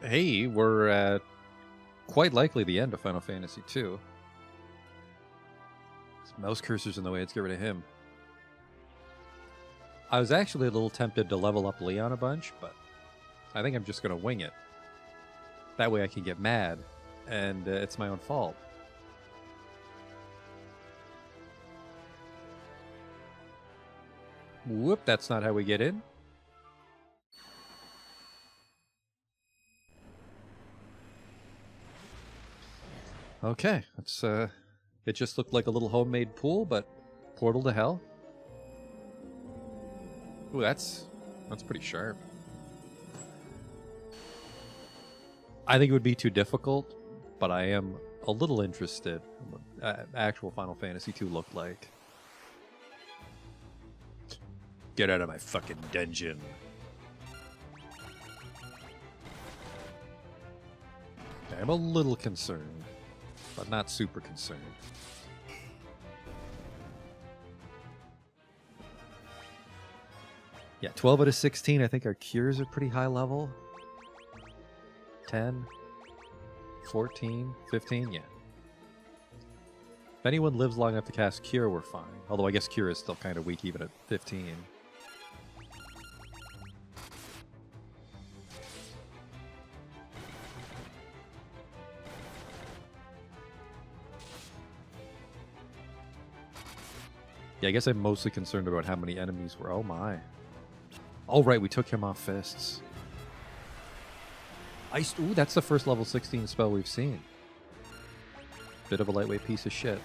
Hey, we're at quite likely the end of Final Fantasy II. Mouse cursor's in the way. Let's get rid of him. I was actually a little tempted to level up Leon a bunch, but I think I'm just going to wing it. That way I can get mad, and it's my own fault. Whoop, that's not how we get in. Okay, it's it just looked like a little homemade pool, but portal to hell. Ooh, that's pretty sharp. I think it would be too difficult, but I am a little interested in what actual Final Fantasy II looked like. Get out of my fucking dungeon. I'm a little concerned, but not super concerned. Yeah, 12 out of 16. I think our cures are pretty high level. 10, 14, 15, yeah. If anyone lives long enough to cast Cure, we're fine. Although I guess Cure is still kind of weak even at 15. Yeah, I guess I'm mostly concerned about how many enemies were. Oh my. Oh right, we took him off fists. Ooh, that's the first level 16 spell we've seen. Bit of a lightweight piece of shit.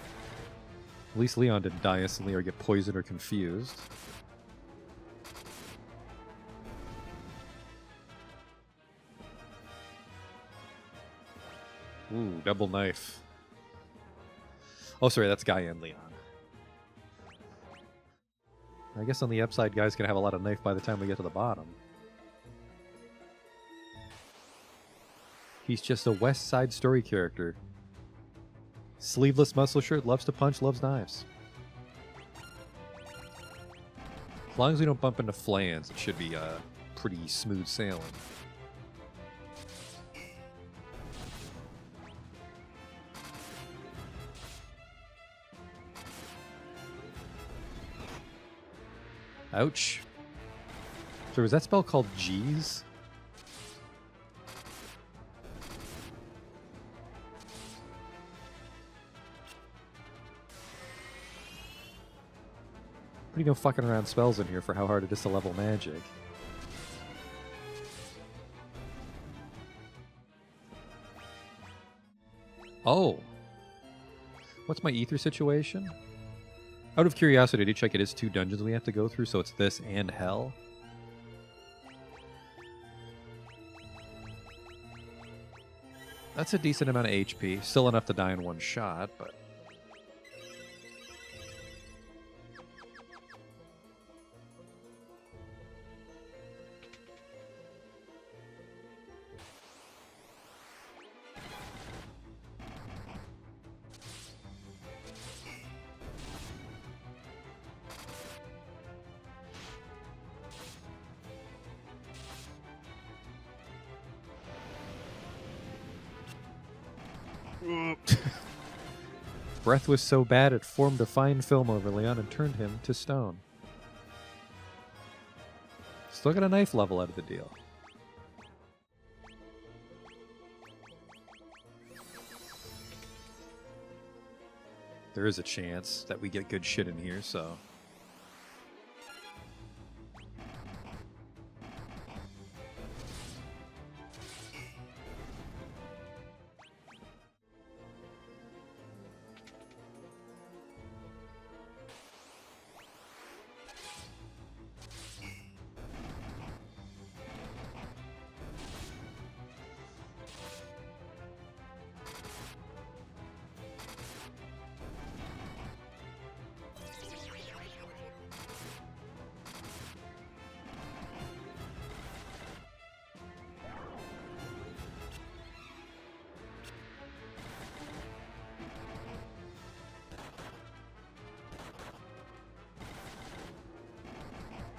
At least Leon didn't die instantly or get poisoned or confused. Ooh, double knife. Oh, sorry, that's Guy and Leon. I guess on the upside, Guy's gonna have a lot of knife by the time we get to the bottom. He's just a West Side Story character. Sleeveless muscle shirt, loves to punch, loves knives. As long as we don't bump into flans, it should be pretty smooth sailing. Ouch. So was that spell called G's? Pretty no fucking around spells in here for how hard it is to level magic. Oh. What's my ether situation? Out of curiosity, did you check it is 2 dungeons we have to go through, so it's this and hell? That's a decent amount of HP. Still enough to die in one shot, but... Breath was so bad it formed a fine film over Leon and turned him to stone. Still got a knife level out of the deal. There is a chance that we get good shit in here, so...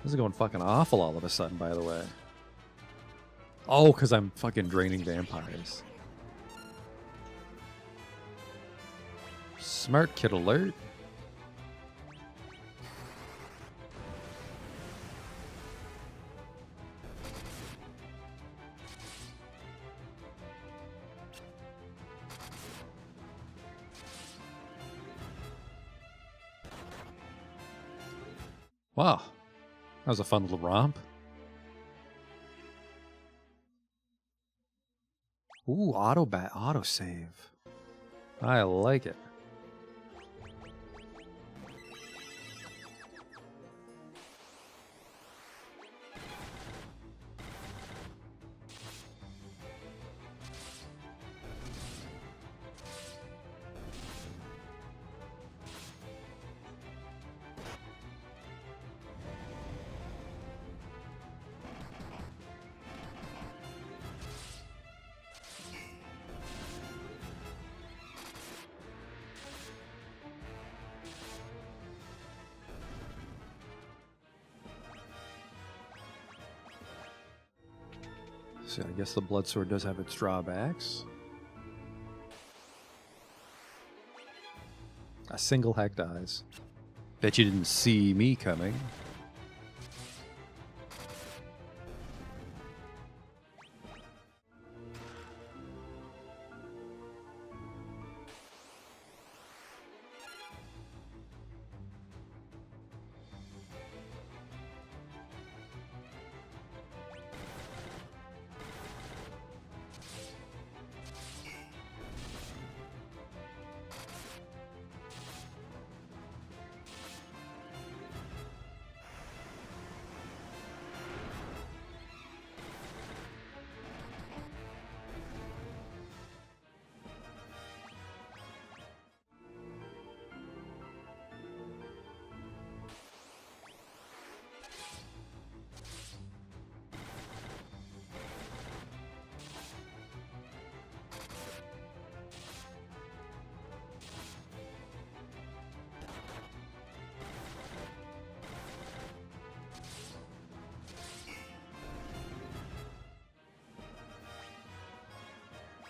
This is going fucking awful all of a sudden, by the way. Oh, because I'm fucking draining vampires. Smart kid alert. Wow. That was a fun little romp. Ooh, auto save. I like it. So I guess the blood sword does have its drawbacks. A single hack dies. Bet you didn't see me coming.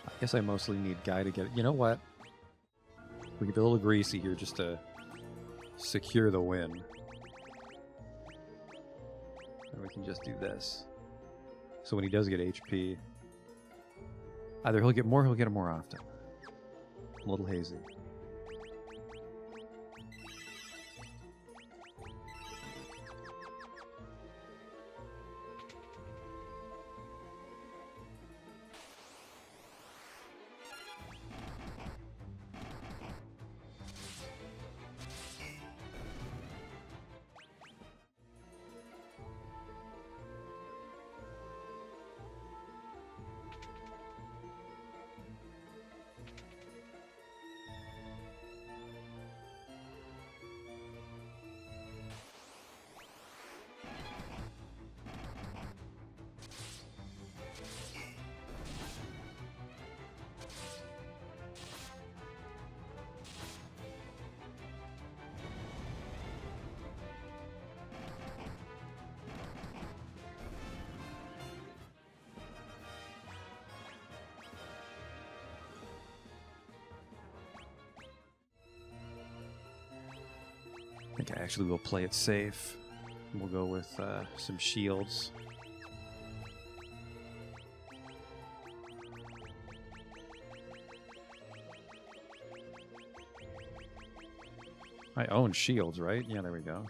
I guess I mostly need Guy to get it. You know what? We can be a little greasy here just to secure the win. And we can just do this. So when he does get HP, either he'll get more or he'll get it more often. A little hazy. I think I actually will play it safe. We'll go with some shields. I own shields, right? Yeah, there we go.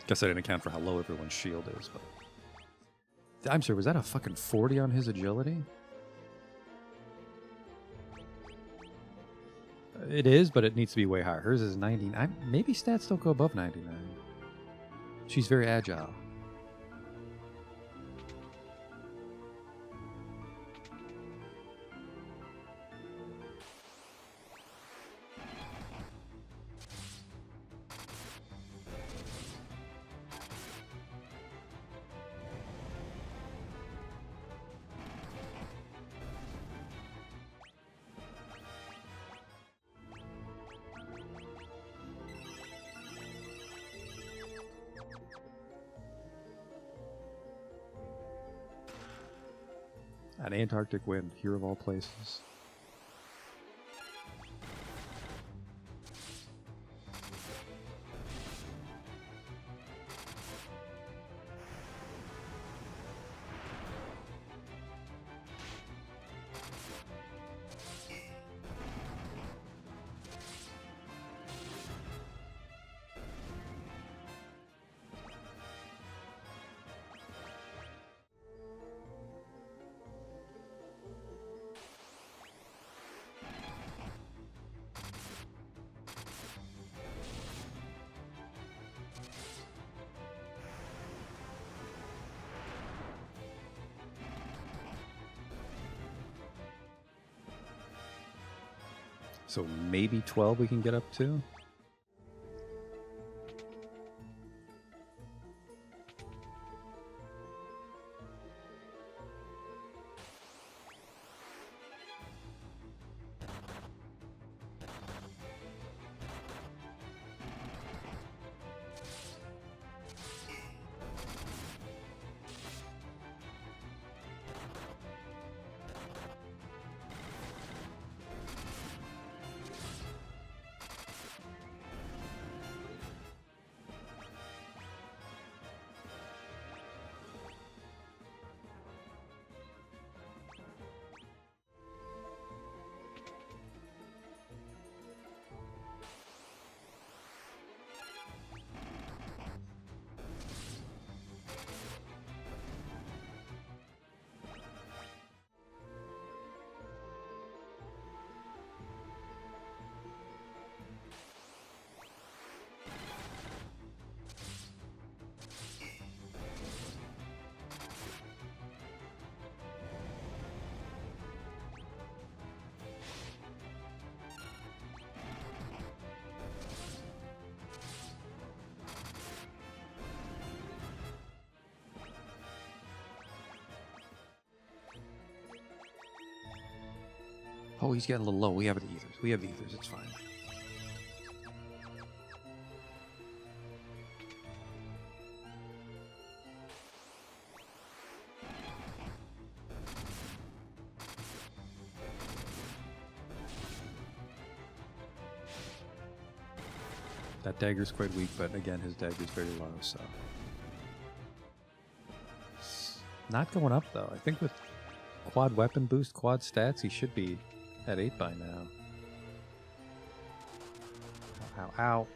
Guess I didn't account for how low everyone's shield is, but... I'm sorry, was that a fucking 40 on his agility? It is, but it needs to be way higher. Hers is 99. Maybe stats don't go above 99. She's very agile. An Antarctic wind, here of all places. So maybe 12 we can get up to? Oh, he's getting a little low. We have ethers. We have ethers. It's fine. That dagger's quite weak, but again, his dagger's very low, so... It's not going up, though. I think with quad weapon boost, quad stats, he should be at 8 by now. Ow, ow, ow.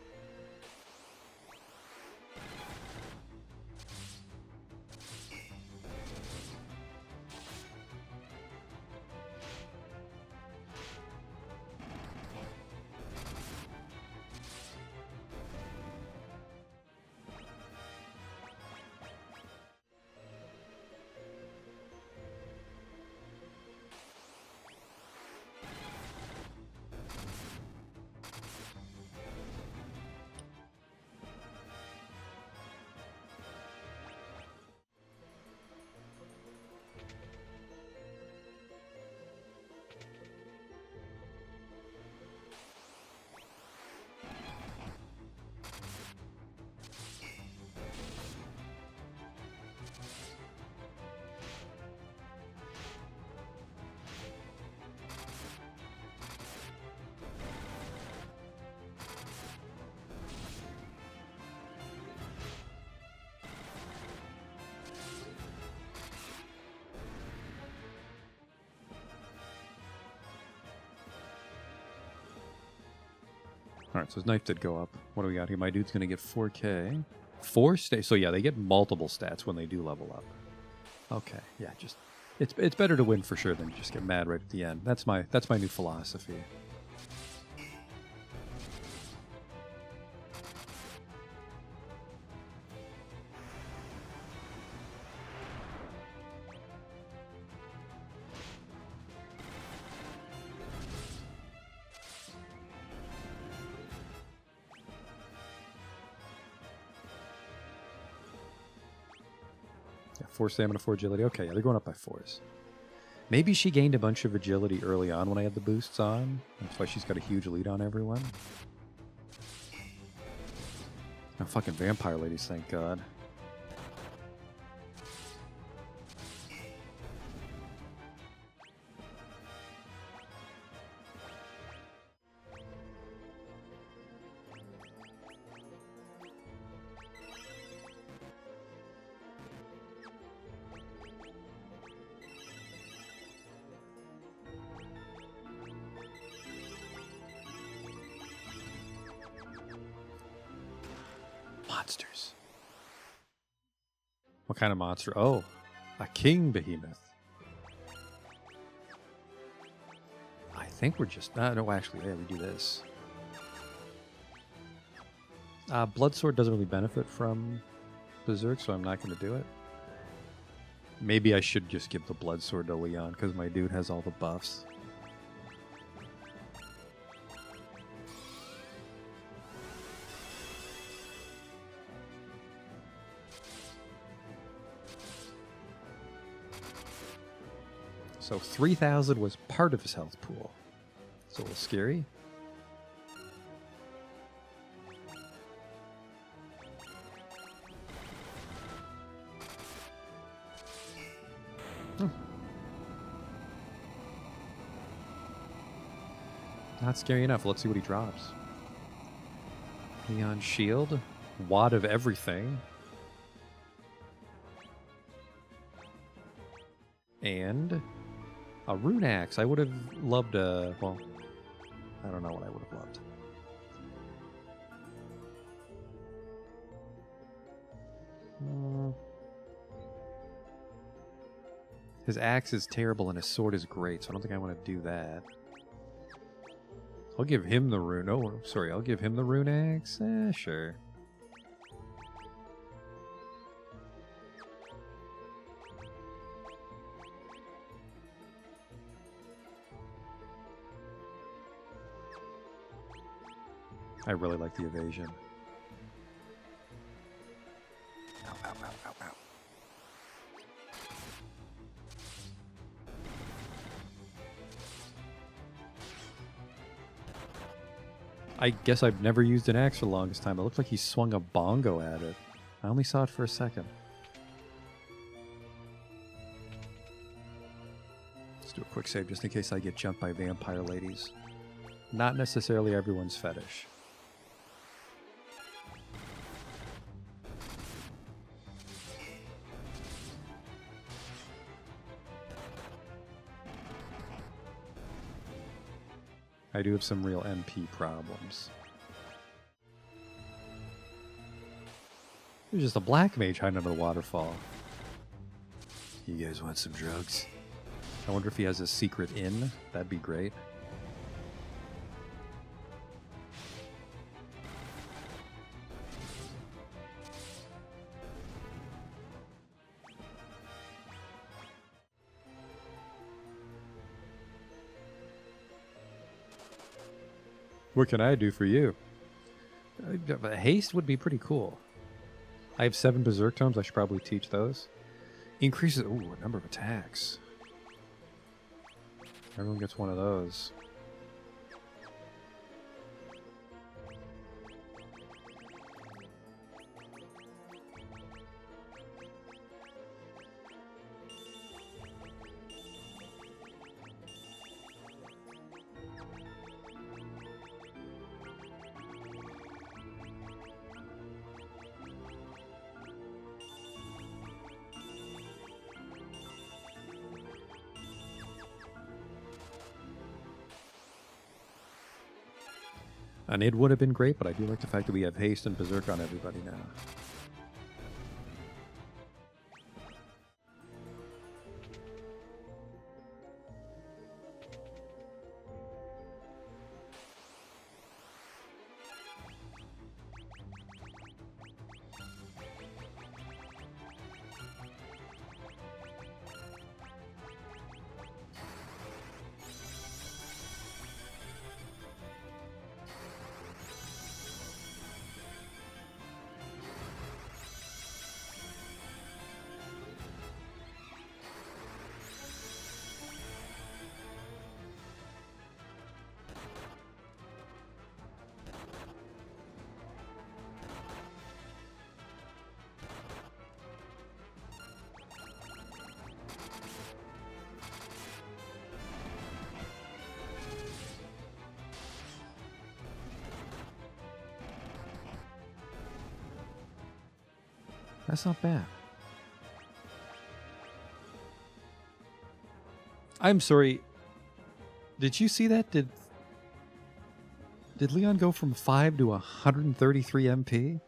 Alright, so his knife did go up. What do we got here? My dude's going to get 4k. 4 stats. So yeah, they get multiple stats when they do level up. Okay, yeah, just... It's better to win for sure than just get mad right at the end. That's my new philosophy. Yeah, 4 stamina, 4 agility. Okay, yeah, they're going up by 4s. Maybe she gained a bunch of agility early on when I had the boosts on. That's why she's got a huge lead on everyone. No fucking vampire ladies, thank God. Monsters. What kind of monster? Oh, a king behemoth. I think we're just... no, actually, yeah, we do this. Bloodsword doesn't really benefit from Berserk, so I'm not going to do it. Maybe I should just give the Bloodsword to Leon, because my dude has all the buffs. So 3,000 was part of his health pool. It's a little scary. Not scary enough. Let's see what he drops. Neon Shield. Wad of everything. And a Rune Axe. I would have loved a... Well, I don't know what I would have loved. His axe is terrible and his sword is great, so I don't think I want to do that. I'll give him the rune. Oh, sorry. I'll give him the Rune Axe. Sure. I really like the evasion. Ow, ow, ow, ow, ow. I guess I've never used an axe for the longest time. It looked like he swung a bongo at it. I only saw it for a second. Let's do a quick save just in case I get jumped by vampire ladies. Not necessarily everyone's fetish. I do have some real MP problems. There's just a black mage hiding under the waterfall. You guys want some drugs? I wonder if he has a secret inn. That'd be great. What can I do for you? Haste would be pretty cool. I have 7 Berserk Tomes. I should probably teach those. Increases... Ooh, a number of attacks. Everyone gets one of those. An id would have been great, but I do like the fact that we have haste and berserk on everybody now. That's not bad. I'm sorry. Did you see that? Did Leon go from 5 to 133 MP?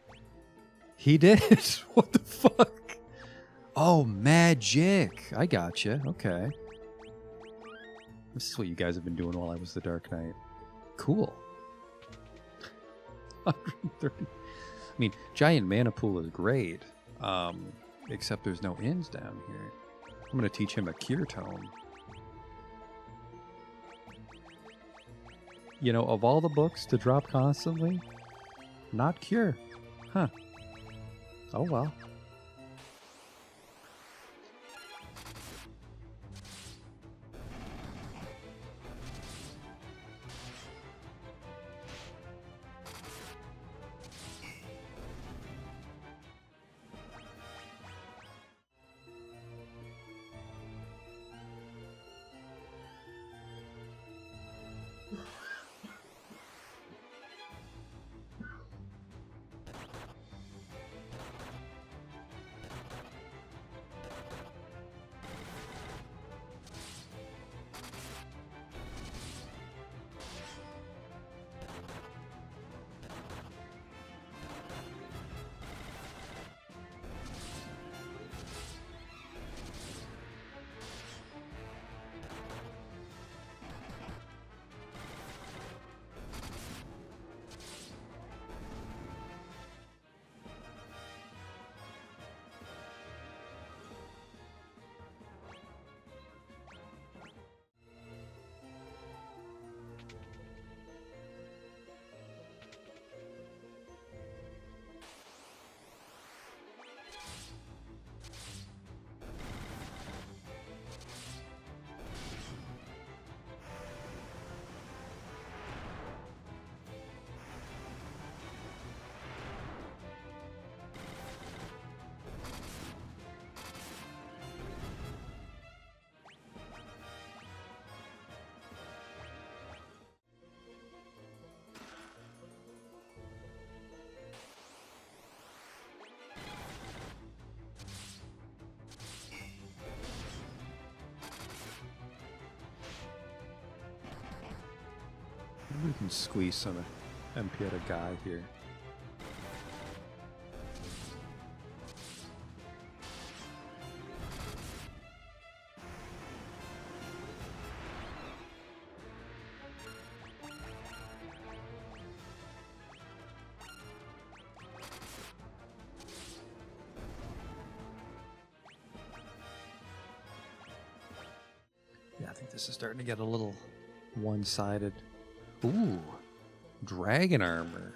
He did? What the fuck? Oh, magic. I gotcha. Okay. This is what you guys have been doing while I was the Dark Knight. Cool. 130. I mean, giant mana pool is great. Except there's no ends down here. I'm going to teach him a Cure Tome. You know, of all the books to drop constantly, not Cure. Huh. Oh well. Maybe we can squeeze some MP at a guy here. Yeah, I think this is starting to get a little one-sided. Ooh, dragon armor.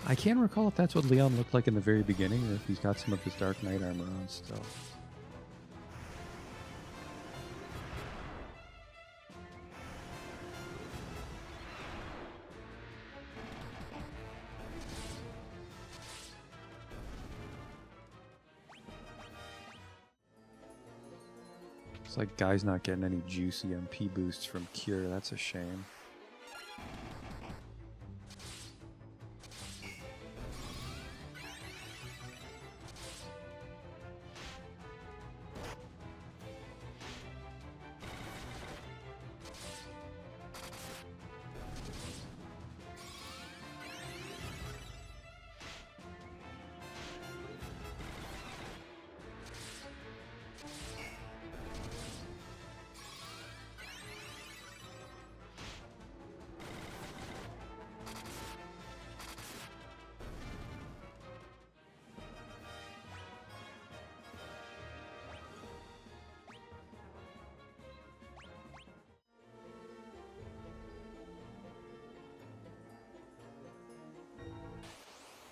I can't recall if that's what Leon looked like in the very beginning or if he's got some of his Dark Knight armor on still. It's like guy's not getting any juicy MP boosts from Cure. That's a shame.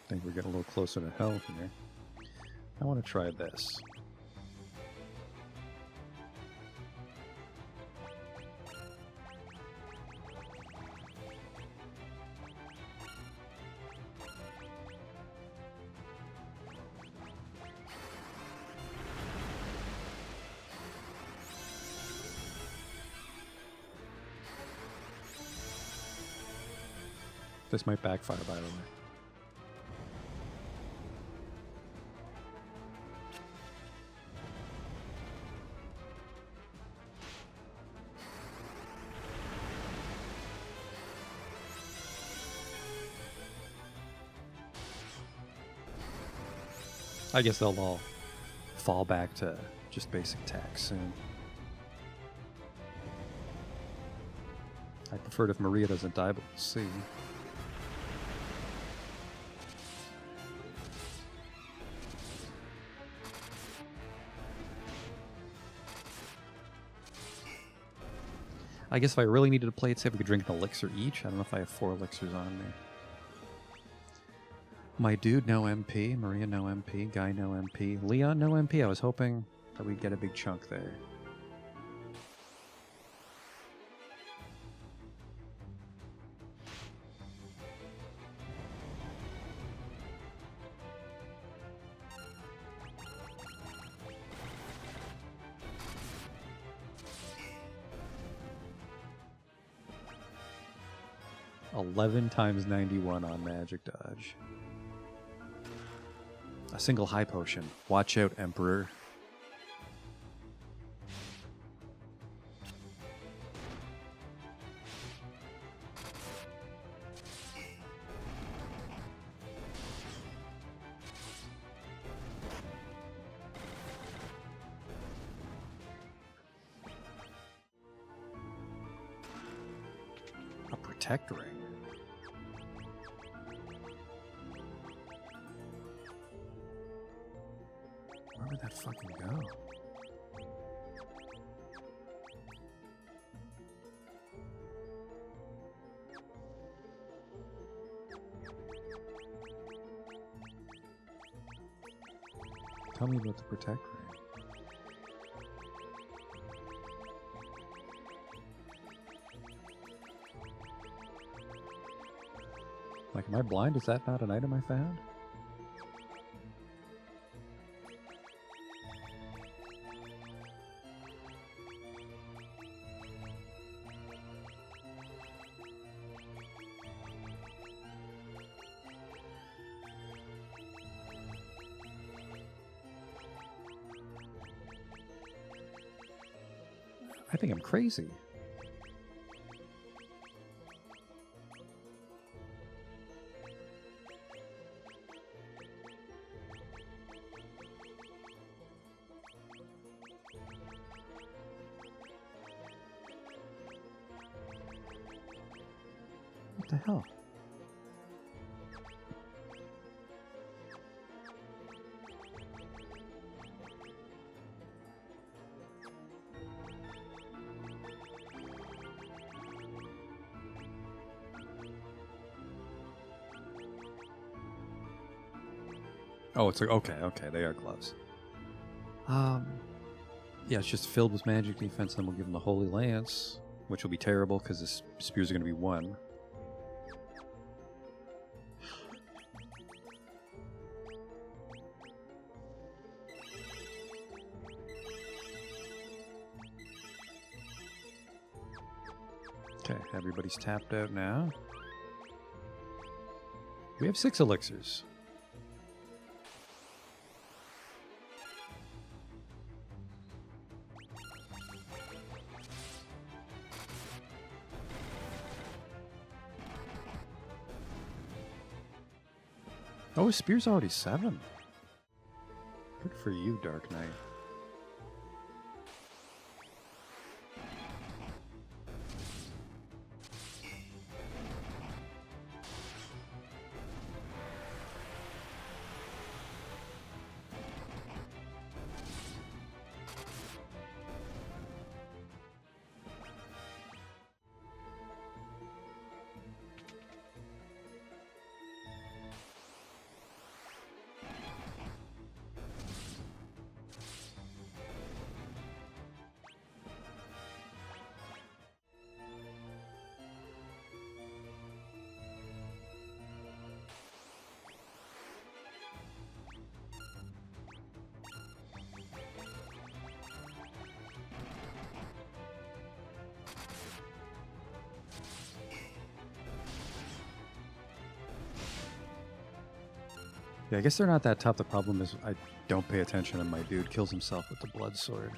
I think we're getting a little closer to hell here. I want to try this. This might backfire, by the way. I guess they'll all fall back to just basic attacks soon. I prefer it if Maria doesn't die, but we'll see. I guess if I really needed to play it safe, we could drink an elixir each. I don't know if I have 4 elixirs on me. My dude, no MP. Maria, no MP. Guy, no MP. Leon, no MP. I was hoping that we'd get a big chunk there. $11 times 91 on magic dodge. A single high potion. Watch out, Emperor. A protect ring. Where would that fucking go? Tell me about the protect ring. Like, am I blind? Is that not an item I found? I think I'm crazy. What the hell? Oh, it's like, okay, they are gloves. Yeah, it's just filled with magic defense, then we'll give him the Holy Lance, which will be terrible because his spears are going to be 1. Okay, everybody's tapped out now. We have 6 elixirs. Oh, his spear's already 7. Good for you, Dark Knight. Yeah, I guess they're not that tough. The problem is I don't pay attention and my dude kills himself with the blood sword.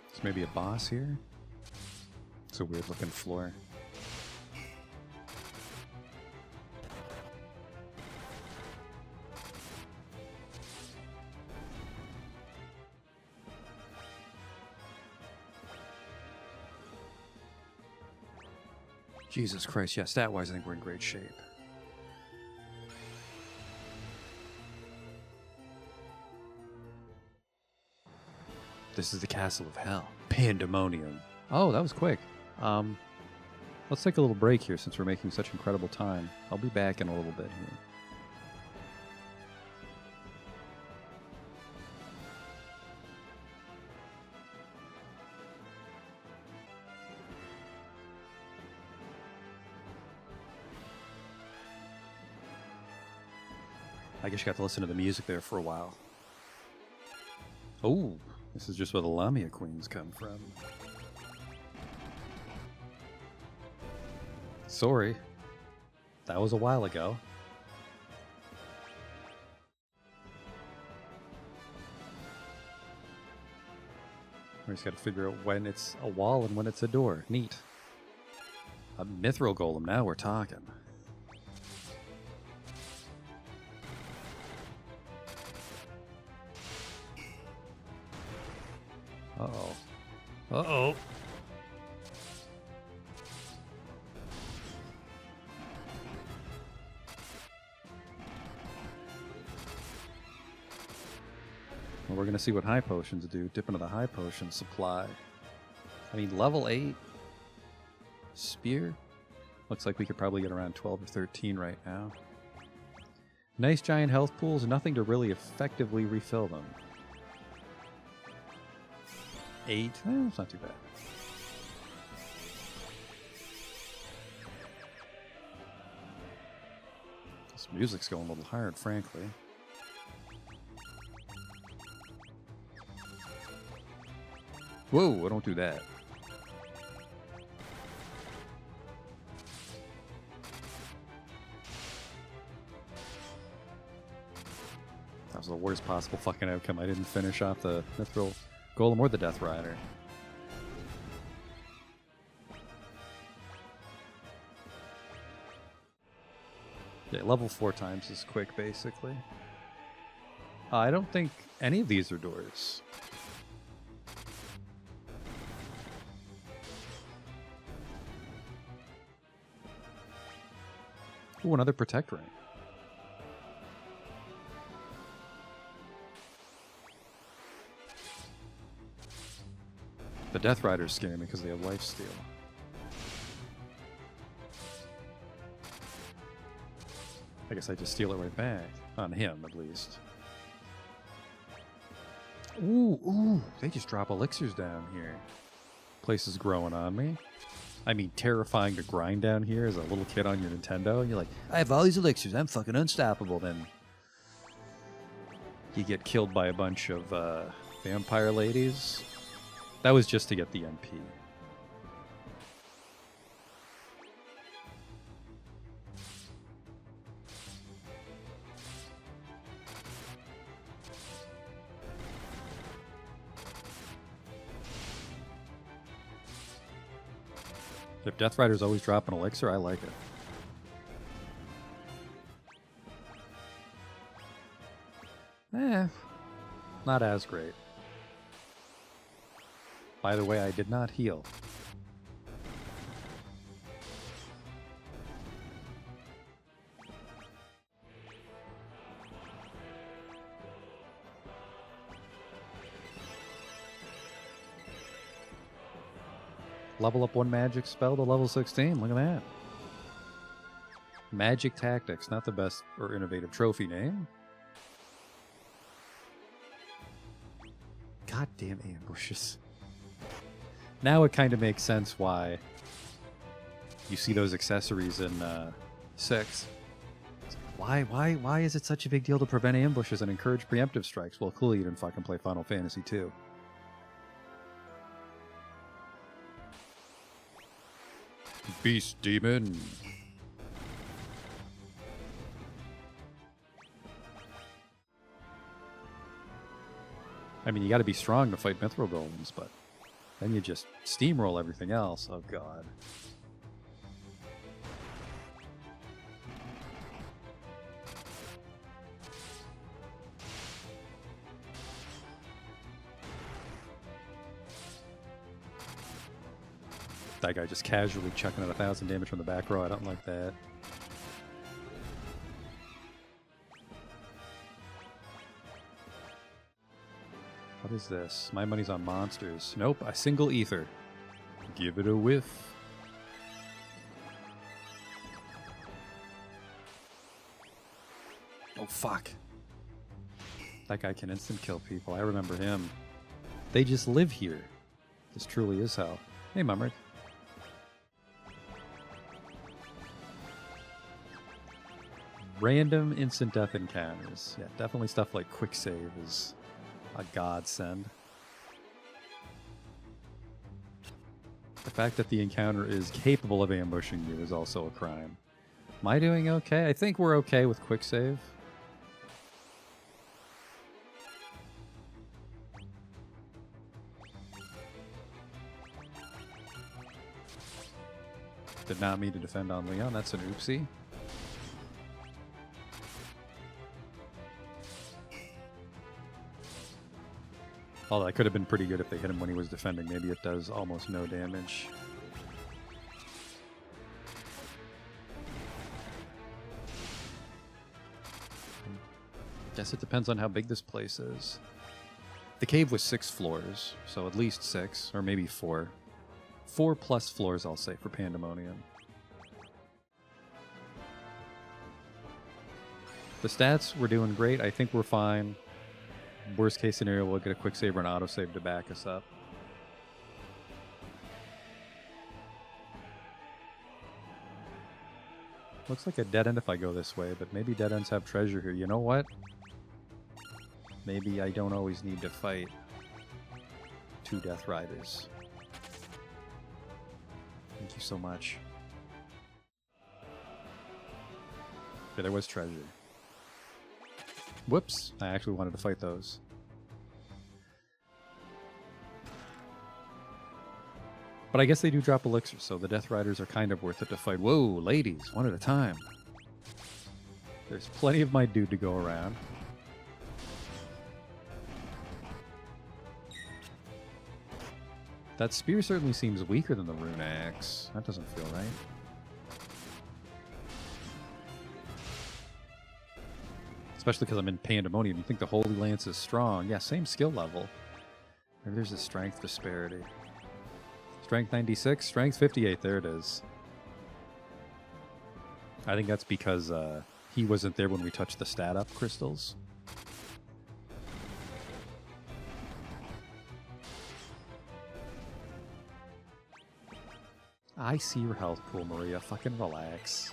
There's maybe a boss here. It's a weird looking floor. Jesus Christ, yeah, stat-wise I think we're in great shape. This is the Castle of Hell. Pandemonium. Oh, that was quick. Let's take a little break here since we're making such incredible time. I'll be back in a little bit here. I guess you got to listen to the music there for a while. Oh, this is just where the Lamia Queens come from. Sorry. That was a while ago. We just got to figure out when it's a wall and when it's a door. Neat. A Mithril Golem, now we're talking. Uh-oh. Uh-oh. Well, we're going to see what high potions do. Dip into the high potion supply. I mean, level 8 spear. Looks like we could probably get around 12 or 13 right now. Nice giant health pools, nothing to really effectively refill them. 8? It's not too bad. This music's going a little hard, frankly. Whoa, don't do that. That was the worst possible fucking outcome. I didn't finish off the Mithril Golem or the Death Rider. Yeah, level 4 times is quick, basically. I don't think any of these are doors. Ooh, another Protect Ring. The Death Riders scare me because they have lifesteal. I guess I just steal it right back. On him, at least. Ooh, they just drop elixirs down here. Place is growing on me. I mean, terrifying to grind down here as a little kid on your Nintendo. And you're like, I have all these elixirs, I'm fucking unstoppable. Then you get killed by a bunch of vampire ladies. That was just to get the MP. If Death Rider's always dropping elixir, I like it. Not as great. By the way, I did not heal. Level up one magic spell to level 16. Look at that. Magic Tactics. Not the best or innovative trophy name. Goddamn ambushes. Now it kind of makes sense why you see those accessories in 6. Why is it such a big deal to prevent ambushes and encourage preemptive strikes? Well, clearly you didn't fucking play Final Fantasy 2. Beast Demon. I mean, you got to be strong to fight Mithril Golems, but then you just steamroll everything else. Oh, God. That guy just casually chucking out 1,000 damage from the back row. I don't like that. What is this? My money's on monsters. Nope, a single ether. Give it a whiff. Oh, fuck. That guy can instant kill people. I remember him. They just live here. This truly is hell. Hey, Mumrick. Random instant death encounters. Yeah, definitely stuff like quick save is a godsend. The fact that the encounter is capable of ambushing you is also a crime. Am I doing okay? I think we're okay with quick save. Did not mean to defend on Leon. That's an oopsie. Although that could have been pretty good if they hit him when he was defending. Maybe it does almost no damage. Guess it depends on how big this place is. The cave was 6 floors, so at least 6, or maybe 4. 4 plus floors, I'll say, for Pandemonium. The stats, we're doing great. I think we're fine. Worst case scenario, we'll get a quick save or an autosave to back us up. Looks like a dead end if I go this way, but maybe dead ends have treasure here. You know what? Maybe I don't always need to fight 2 Death Riders. Thank you so much. Yeah, there was treasure. Whoops, I actually wanted to fight those. But I guess they do drop elixirs, so the Death Riders are kind of worth it to fight. Whoa, ladies, one at a time. There's plenty of my dude to go around. That spear certainly seems weaker than the rune axe. That doesn't feel right. Especially because I'm in Pandemonium. You think the Holy Lance is strong. Yeah, same skill level. Maybe there's a strength disparity. Strength 96, strength 58. There it is. I think that's because he wasn't there when we touched the stat up crystals. I see your health pool, Maria. Fucking relax.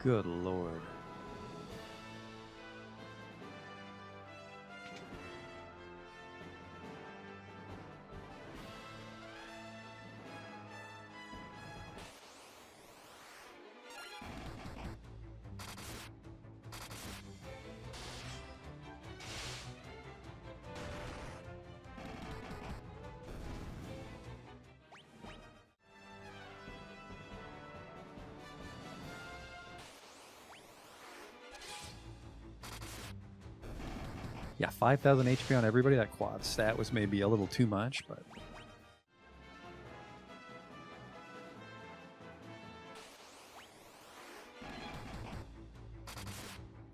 Good lord. Yeah, 5,000 HP on everybody. That quad stat was maybe a little too much, but...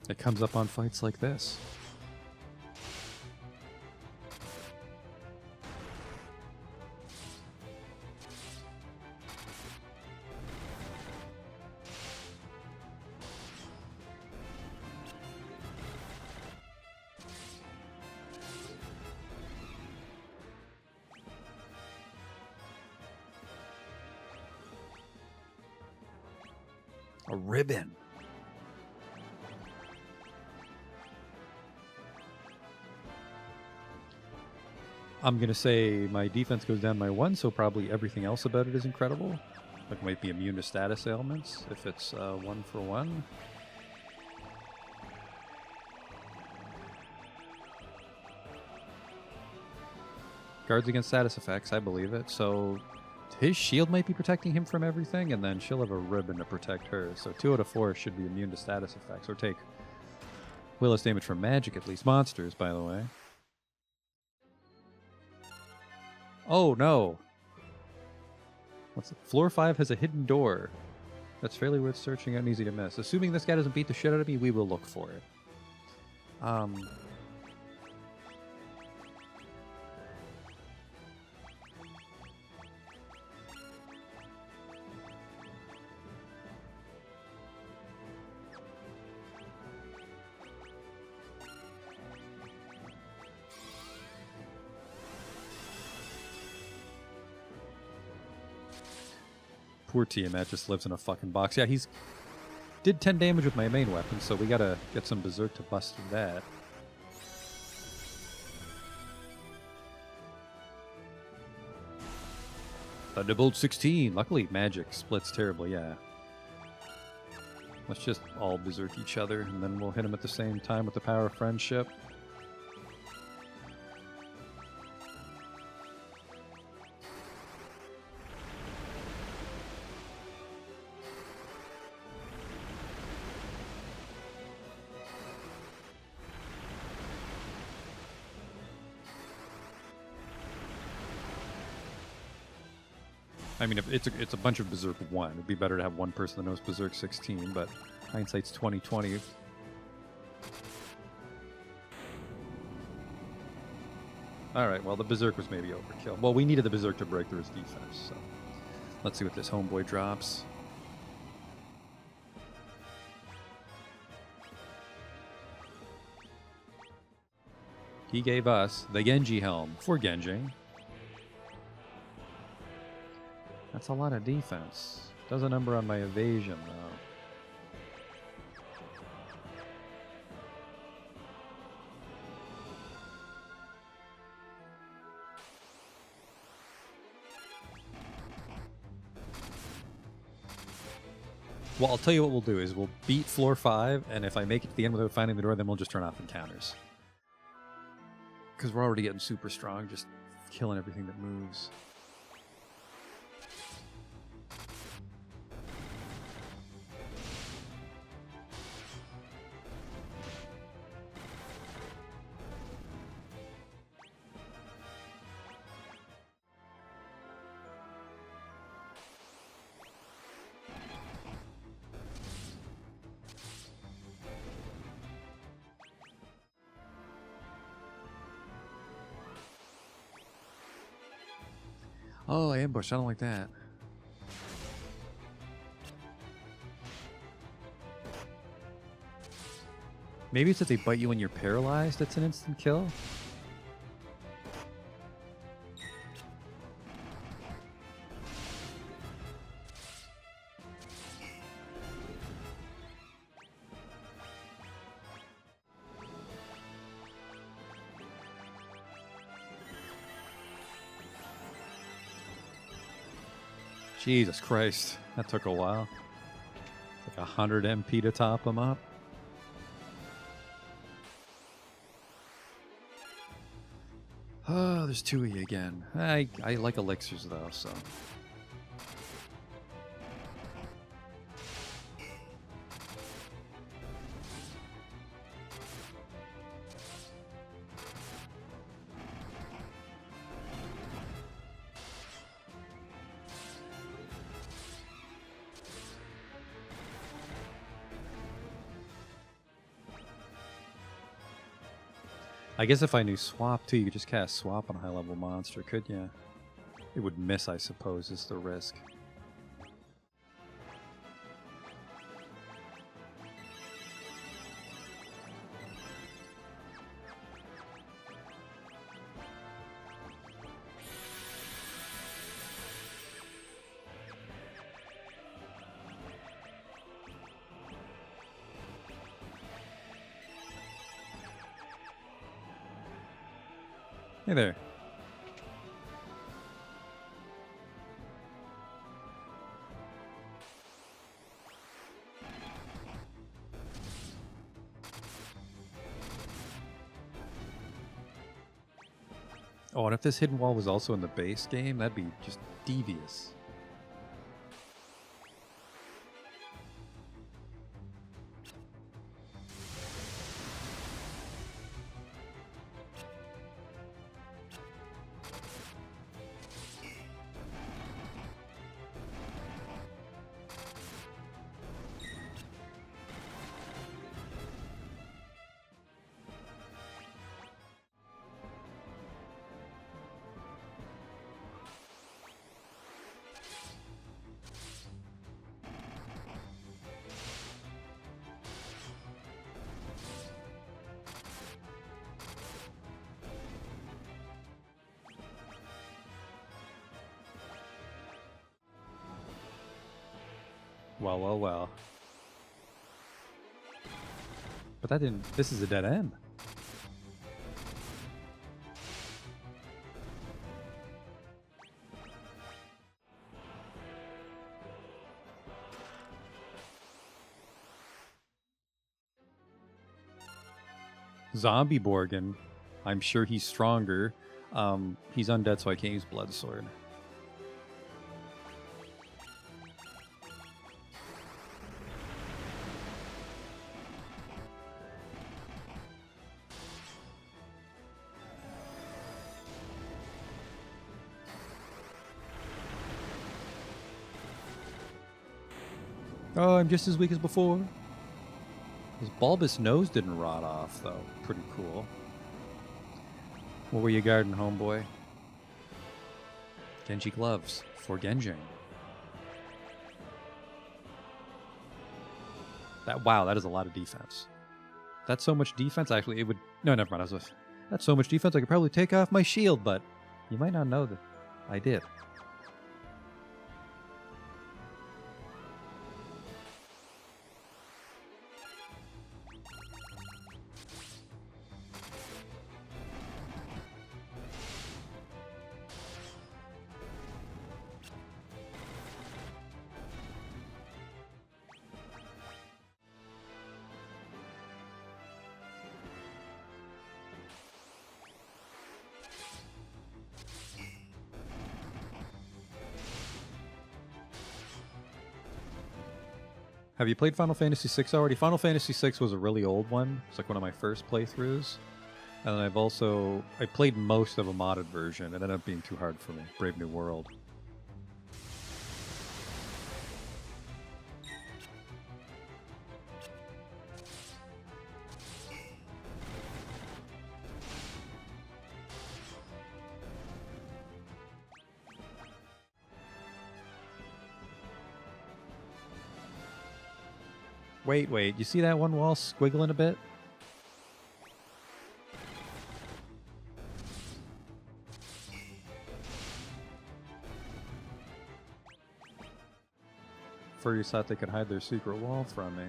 it comes up on fights like this. A ribbon. I'm going to say my defense goes down by 1, so probably everything else about it is incredible. Like, might be immune to status ailments if it's 1 for 1. Guards against status effects, I believe it. So his shield might be protecting him from everything, and then she'll have a ribbon to protect her. So 2 out of 4 should be immune to status effects, or take way less damage from magic, at least. Monsters, by the way. Oh, no. What's it? Floor 5 has a hidden door that's fairly worth searching out and easy to miss. Assuming this guy doesn't beat the shit out of me, we will look for it. Poor Tiamat just lives in a fucking box. Yeah, he's did 10 damage with my main weapon, so we gotta get some Berserk to bust through that. Thunderbolt 16. Luckily, magic splits terribly, yeah. Let's just all Berserk each other, and then we'll hit him at the same time with the power of friendship. I mean, if it's a bunch of Berserk 1. It'd be better to have one person that knows Berserk 16, but hindsight's 20/20. Alright, well, the Berserk was maybe overkill. Well, we needed the Berserk to break through his defense, so... let's see what this homeboy drops. He gave us the Genji helm for Genji. That's a lot of defense. Does a number on my evasion, though. Well, I'll tell you what we'll do is we'll beat floor 5, and if I make it to the end without finding the door, then we'll just turn off encounters. Because we're already getting super strong, just killing everything that moves. Oh, ambush. I don't like that. Maybe it's if they bite you when you're paralyzed, it's an instant kill? Jesus Christ, that took a while. It's like 100 MP to top them up. Oh, there's 2 of you again. I like elixirs though, so... I guess if I knew swap too, you could just cast swap on a high level monster, could ya? It would miss, I suppose, is the risk. Hey there. Oh, and if this hidden wall was also in the base game, that'd be just devious. Well, well, well. But that didn't... This is a dead end. Zombie Borgin. I'm sure he's stronger. He's undead, so I can't use Blood Sword. Oh, I'm just as weak as before. His bulbous nose didn't rot off, though. Pretty cool. What were you guarding, homeboy? Genji gloves for Genjing. Wow, that is a lot of defense. That's so much defense, actually, it would... No, never mind. That's so much defense, I could probably take off my shield, but you might not know that I did. Have you played Final Fantasy VI already? Final Fantasy VI was a really old one. It's like one of my first playthroughs. And then I played most of a modded version. It ended up being too hard for me. Brave New World. Wait. You see that one wall squiggling a bit? Furries thought they could hide their secret wall from me.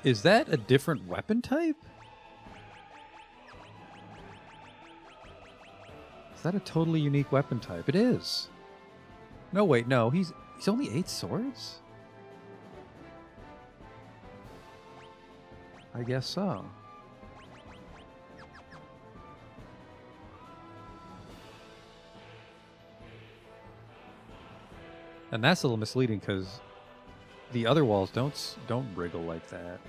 Is that a different weapon type? Is that a totally unique weapon type? It is. No, wait, no. He's only 8 swords? I guess so. And that's a little misleading because the other walls don't wriggle like that.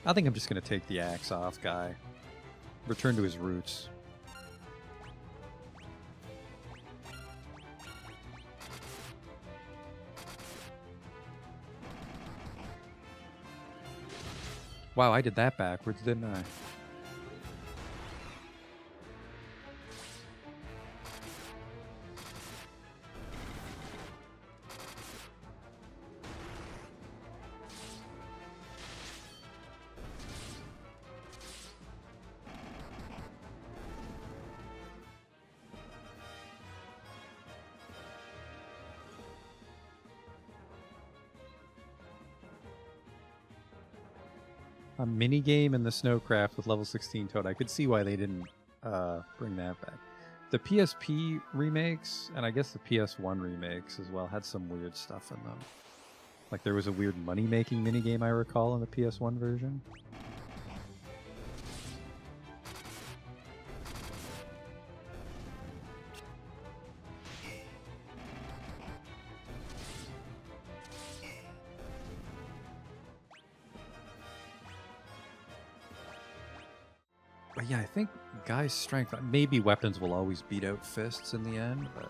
I think I'm just going to take the axe off guy. Return to his roots. Wow, I did that backwards, didn't I? A mini game in the Snowcraft with level 16 Toad. I could see why they didn't bring that back. The PSP remakes, and I guess the PS1 remakes as well, had some weird stuff in them. Like there was a weird money-making minigame I recall in the PS1 version. But yeah, I think Guy's strength, maybe weapons will always beat out fists in the end, but...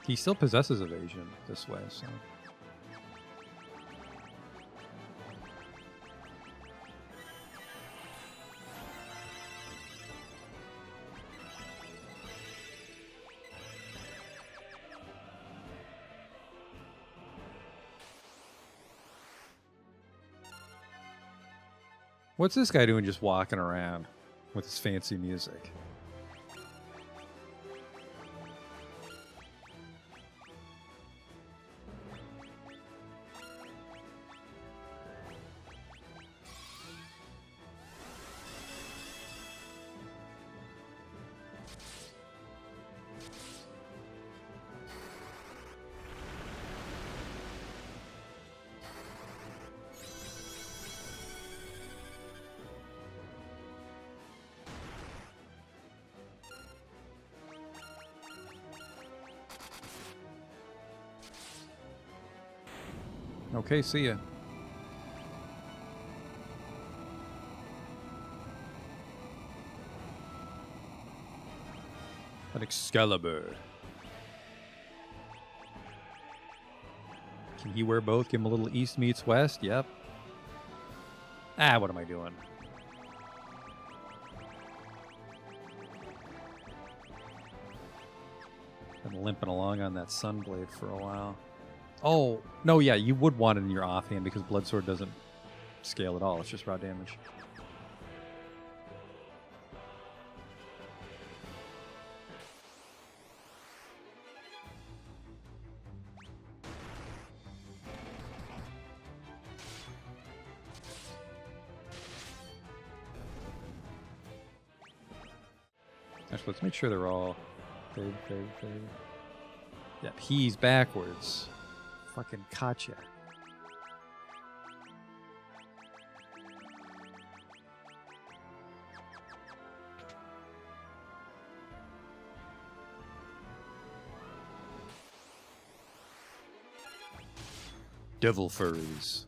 He still possesses evasion this way, so... What's this guy doing just walking around with his fancy music? Okay, see ya. An Excalibur. Can he wear both? Give him a little East meets West? Yep. Ah, what am I doing? Been limping along on that Sunblade for a while. Oh, no, yeah, you would want it in your offhand because Bloodsword doesn't scale at all. It's just raw damage. Actually, let's make sure they're all... Yep, he's backwards. Fucking Katya. Devil furries.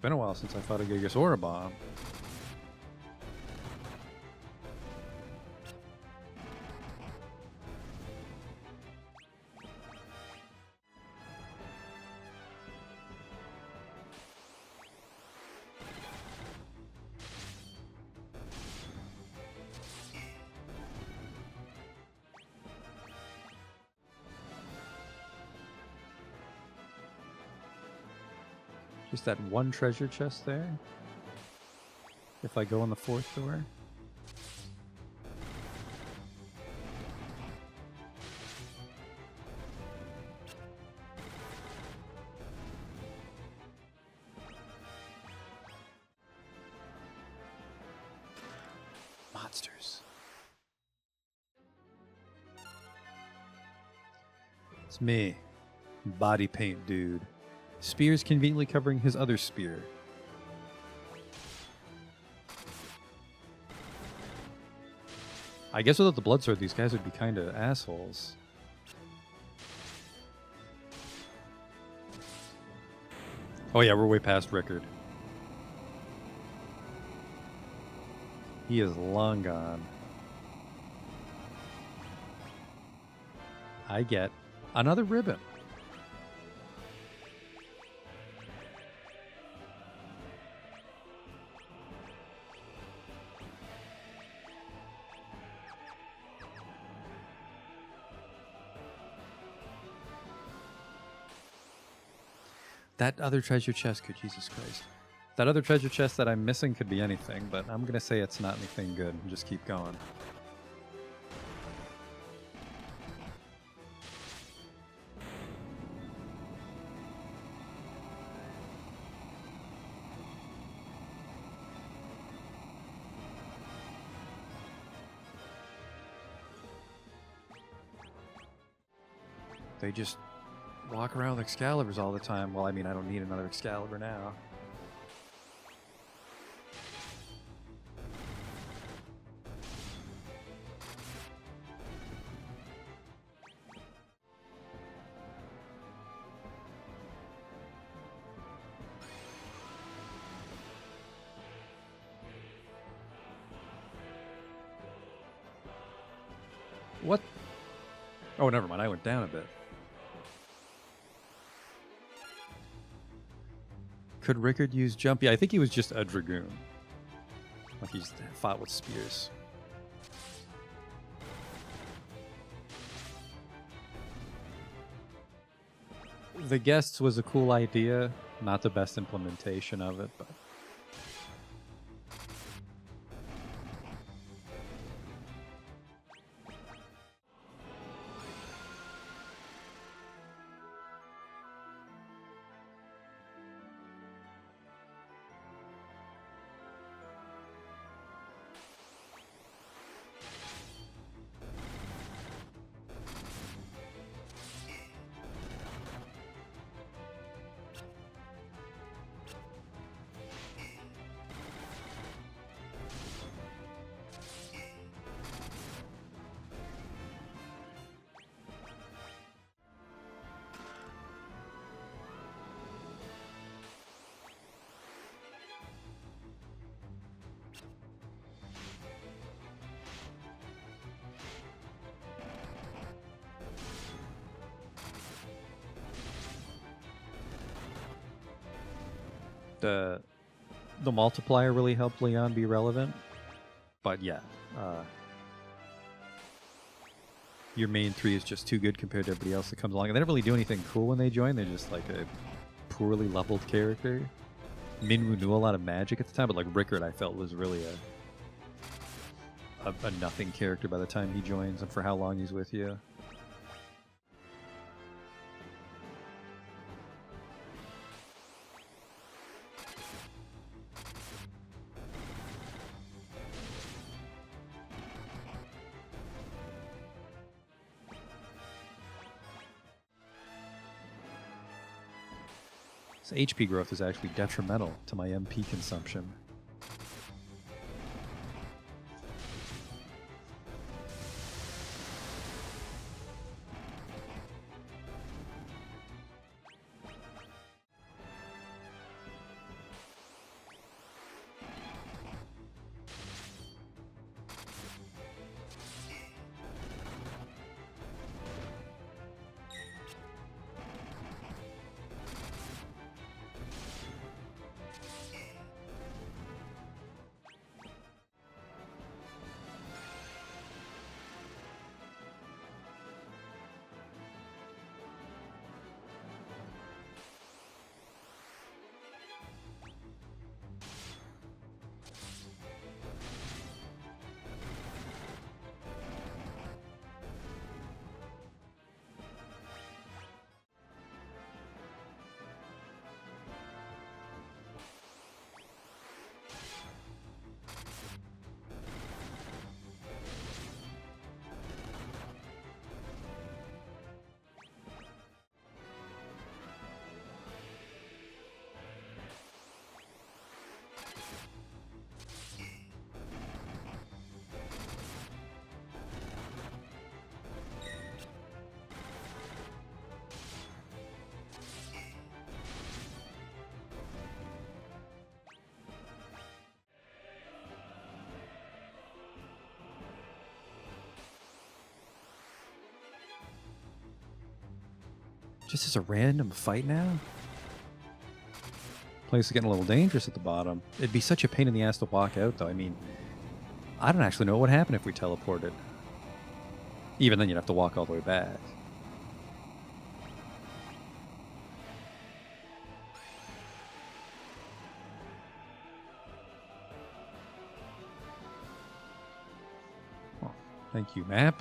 been a while since I fought a Gigasaur bomb. Just that one treasure chest there. If I go on the 4th door. Monsters. It's me, body paint dude. Spears conveniently covering his other spear. I guess without the blood sword, these guys would be kind of assholes. Oh yeah, we're way past Rickard. He is long gone. I get another ribbon. That other treasure chest could, Jesus Christ. That other treasure chest that I'm missing could be anything, but I'm going to say it's not anything good and just keep going. They just walk around with Excaliburs all the time. Well, I mean, I don't need another Excalibur now. What? Oh, never mind. I went down a bit. Could Rickard use jump? Yeah, I think he was just a Dragoon. Like he's fought with spears. The guests was a cool idea, not the best implementation of it, but the multiplier really helped Leon be relevant. But yeah, your main 3 is just too good compared to everybody else that comes along. And they don't really do anything cool when they join. They're just like a poorly leveled character. Minwu knew a lot of magic at the time, but like Rickard I felt was really a nothing character by the time he joins and for how long he's with you. So HP growth is actually detrimental to my MP consumption. Just as a random fight now? Place is getting a little dangerous at the bottom. It'd be such a pain in the ass to walk out, though. I mean, I don't actually know what would happen if we teleported. Even then, you'd have to walk all the way back. Oh, thank you, map.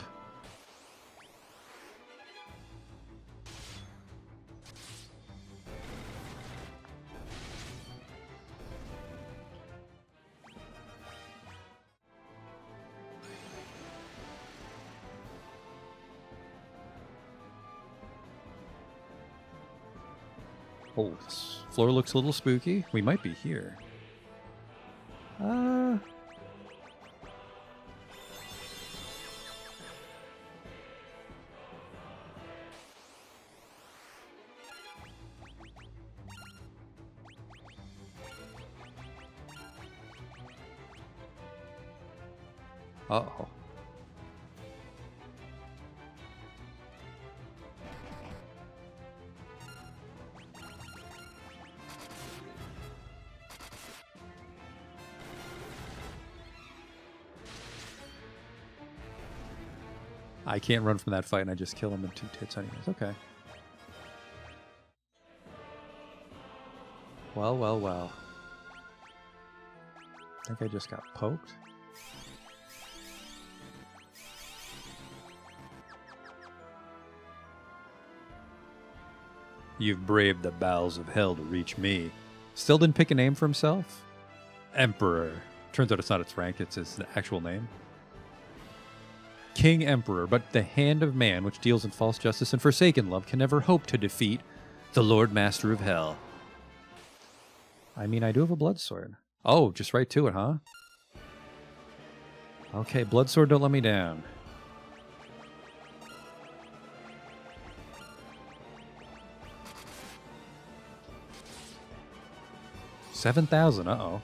Oh, this floor looks a little spooky. We might be here. Uh-oh. I can't run from that fight, and I just kill him in 2 tits anyways. Okay. Well, well, well. I think I just got poked. You've braved the bowels of hell to reach me. Still didn't pick a name for himself? Emperor. Turns out it's not its rank, it's his actual name. King Emperor, but the hand of man, which deals in false justice and forsaken love, can never hope to defeat the Lord Master of Hell. I mean, I do have a blood sword. Oh, just right to it, huh? Okay, blood sword, don't let me down. $7,000, uh-oh.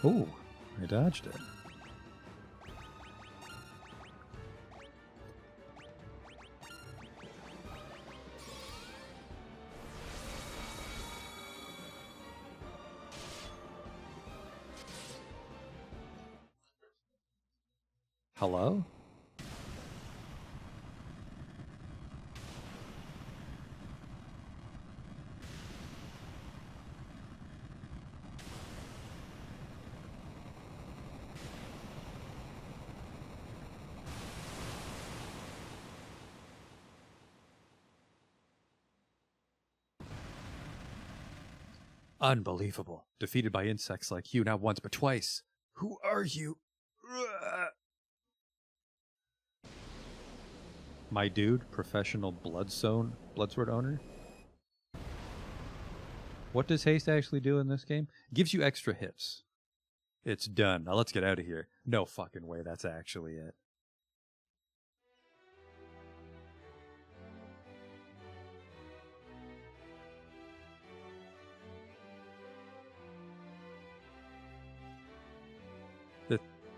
Ooh, I dodged it. Hello? Unbelievable. Defeated by insects like you, not once but twice. Who are you? My dude, professional bloodsword owner. What does haste actually do in this game? Gives you extra hits. It's done. Now let's get out of here. No fucking way that's actually it.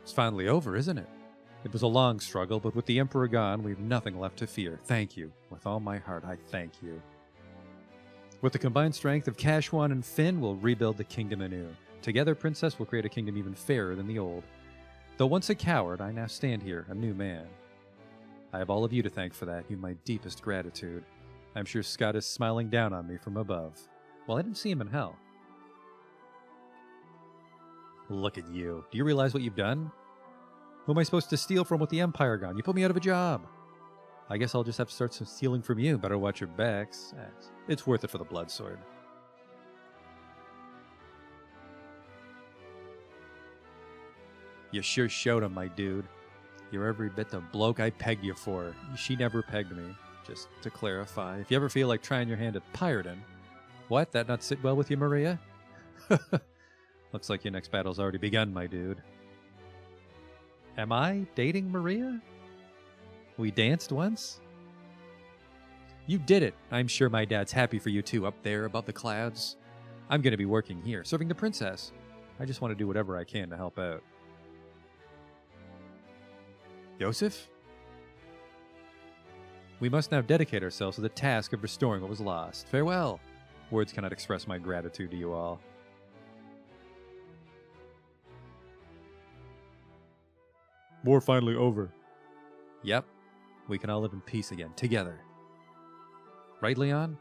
It's finally over, isn't it? It was a long struggle, but with the Emperor gone, we've nothing left to fear. Thank you. With all my heart, I thank you. With the combined strength of Kashwan and Finn, we'll rebuild the kingdom anew. Together, Princess, will create a kingdom even fairer than the old. Though once a coward, I now stand here, a new man. I have all of you to thank for that, you my deepest gratitude. I'm sure Scott is smiling down on me from above. Well, I didn't see him in hell. Look at you. Do you realize what you've done? Who am I supposed to steal from with the Empire gone? You put me out of a job. I guess I'll just have to start some stealing from you. Better watch your backs. It's worth it for the blood sword. You sure showed him, my dude. You're every bit the bloke I pegged you for. She never pegged me. Just to clarify, if you ever feel like trying your hand at pirating... What? That not sit well with you, Maria? Looks like your next battle's already begun, my dude. Am I dating Maria? We danced once? You did it! I'm sure my dad's happy for you too, up there above the clouds. I'm going to be working here, serving the princess. I just want to do whatever I can to help out. Yosef? We must now dedicate ourselves to the task of restoring what was lost. Farewell! Words cannot express my gratitude to you all. War finally over. Yep. We can all live in peace again, together. Right, Leon?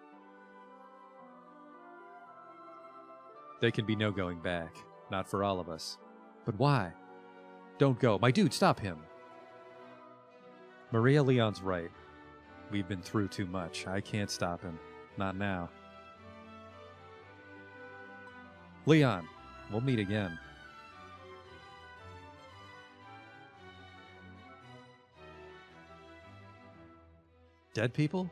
There can be no going back. Not for all of us. But why? Don't go. My dude, stop him. Maria Leon's right. We've been through too much. I can't stop him. Not now. Leon, we'll meet again. Dead people?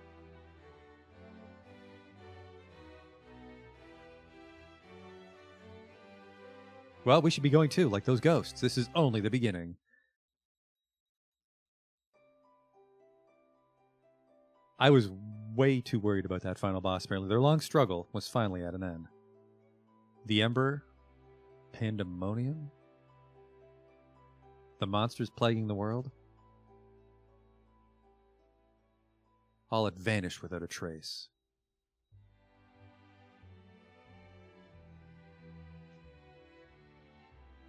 Well, we should be going too, like those ghosts. This is only the beginning. I was way too worried about that final boss, apparently. Their long struggle was finally at an end. The Emperor? Pandemonium? The monsters plaguing the world? All had vanished without a trace.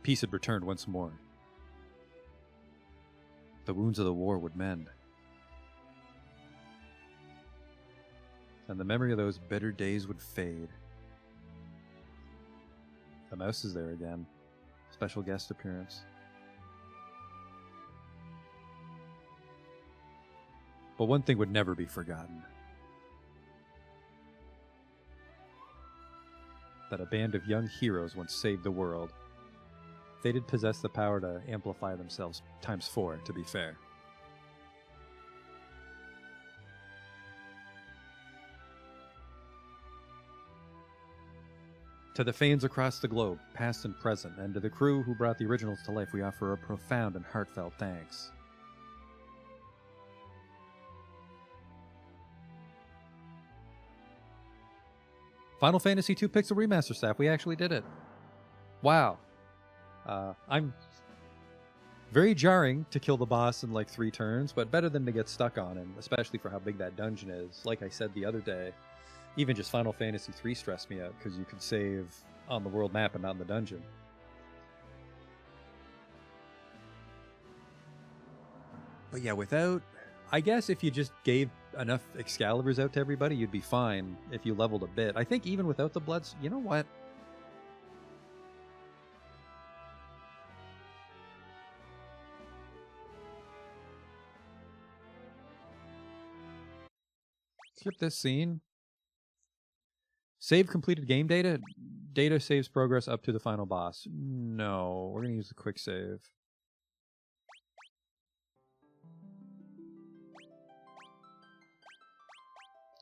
Peace had returned once more. The wounds of the war would mend. And the memory of those bitter days would fade. The mouse is there again. Special guest appearance. But one thing would never be forgotten. That a band of young heroes once saved the world. They did possess the power to amplify themselves times 4, to be fair. To the fans across the globe, past and present, and to the crew who brought the originals to life, we offer a profound and heartfelt thanks. Final Fantasy II Pixel Remaster staff, we actually did it. Wow. I'm very jarring to kill the boss in like 3 turns, but better than to get stuck on him, especially for how big that dungeon is. Like I said the other day, even just Final Fantasy III stressed me out because you could save on the world map and not in the dungeon. But yeah, without... I guess if you just gave enough Excaliburs out to everybody, you'd be fine if you leveled a bit. I think even without the Bloods... You know what? Skip this scene. Save completed game data. Data saves progress up to the final boss. No, we're going to use the quick save.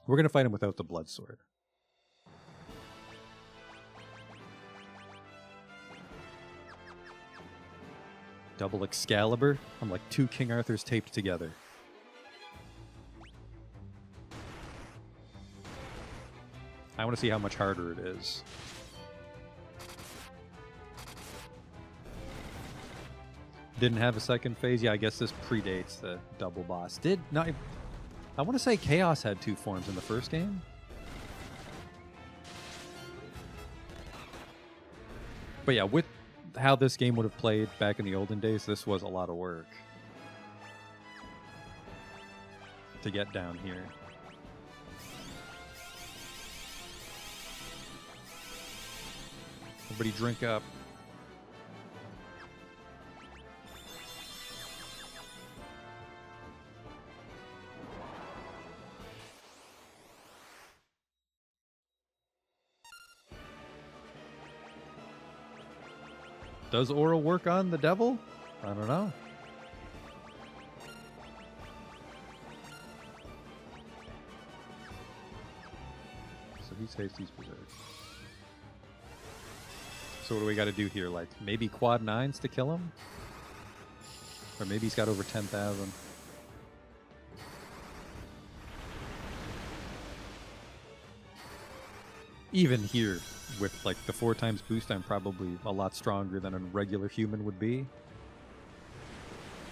We're going to fight him without the blood sword. Double Excalibur. I'm like 2 King Arthurs taped together. I want to see how much harder it is. Didn't have a second phase. Yeah, I guess this predates the double boss. Did not. I want to say Chaos had 2 forms in the first game. But yeah, with how this game would have played back in the olden days, this was a lot of work to get down here. Everybody drink up. Does Aura work on the devil? I don't know. So he says he's berserk. So what do we got to do here? Like maybe quad 9s to kill him? Or maybe he's got over 10,000. Even here, with like the 4 times boost, I'm probably a lot stronger than a regular human would be.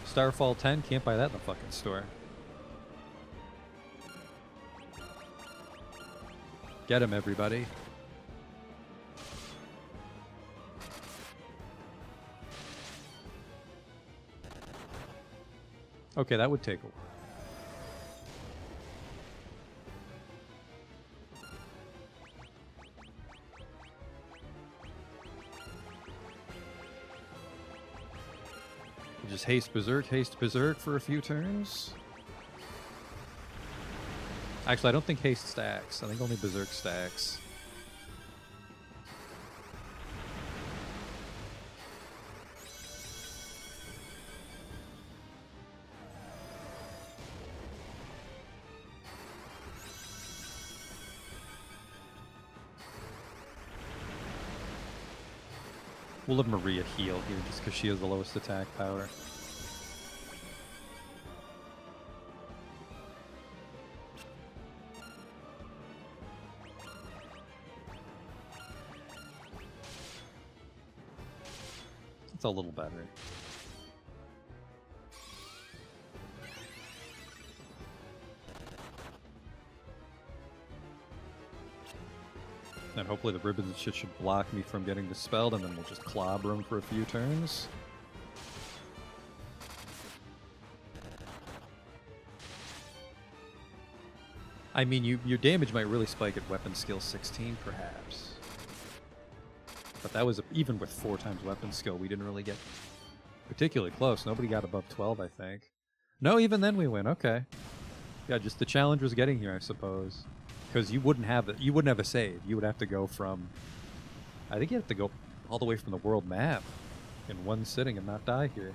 Starfall 10, can't buy that in the fucking store. Get him, everybody. Okay, that would take a while. Just haste berserk for a few turns. Actually, I don't think haste stacks. I think only berserk stacks. We'll let Maria heal here just because she has the lowest attack power. It's a little better. And hopefully the ribbons and shit should block me from getting dispelled, and then we'll just clobber him for a few turns. I mean, your damage might really spike at weapon skill 16, perhaps. But that was, even with 4 times weapon skill, we didn't really get particularly close. Nobody got above 12, I think. No, even then we win. Okay. Yeah, just the challenge was getting here, I suppose. Because you wouldn't have a save. You would have to go from, I think you have to go all the way from the world map in one sitting and not die here.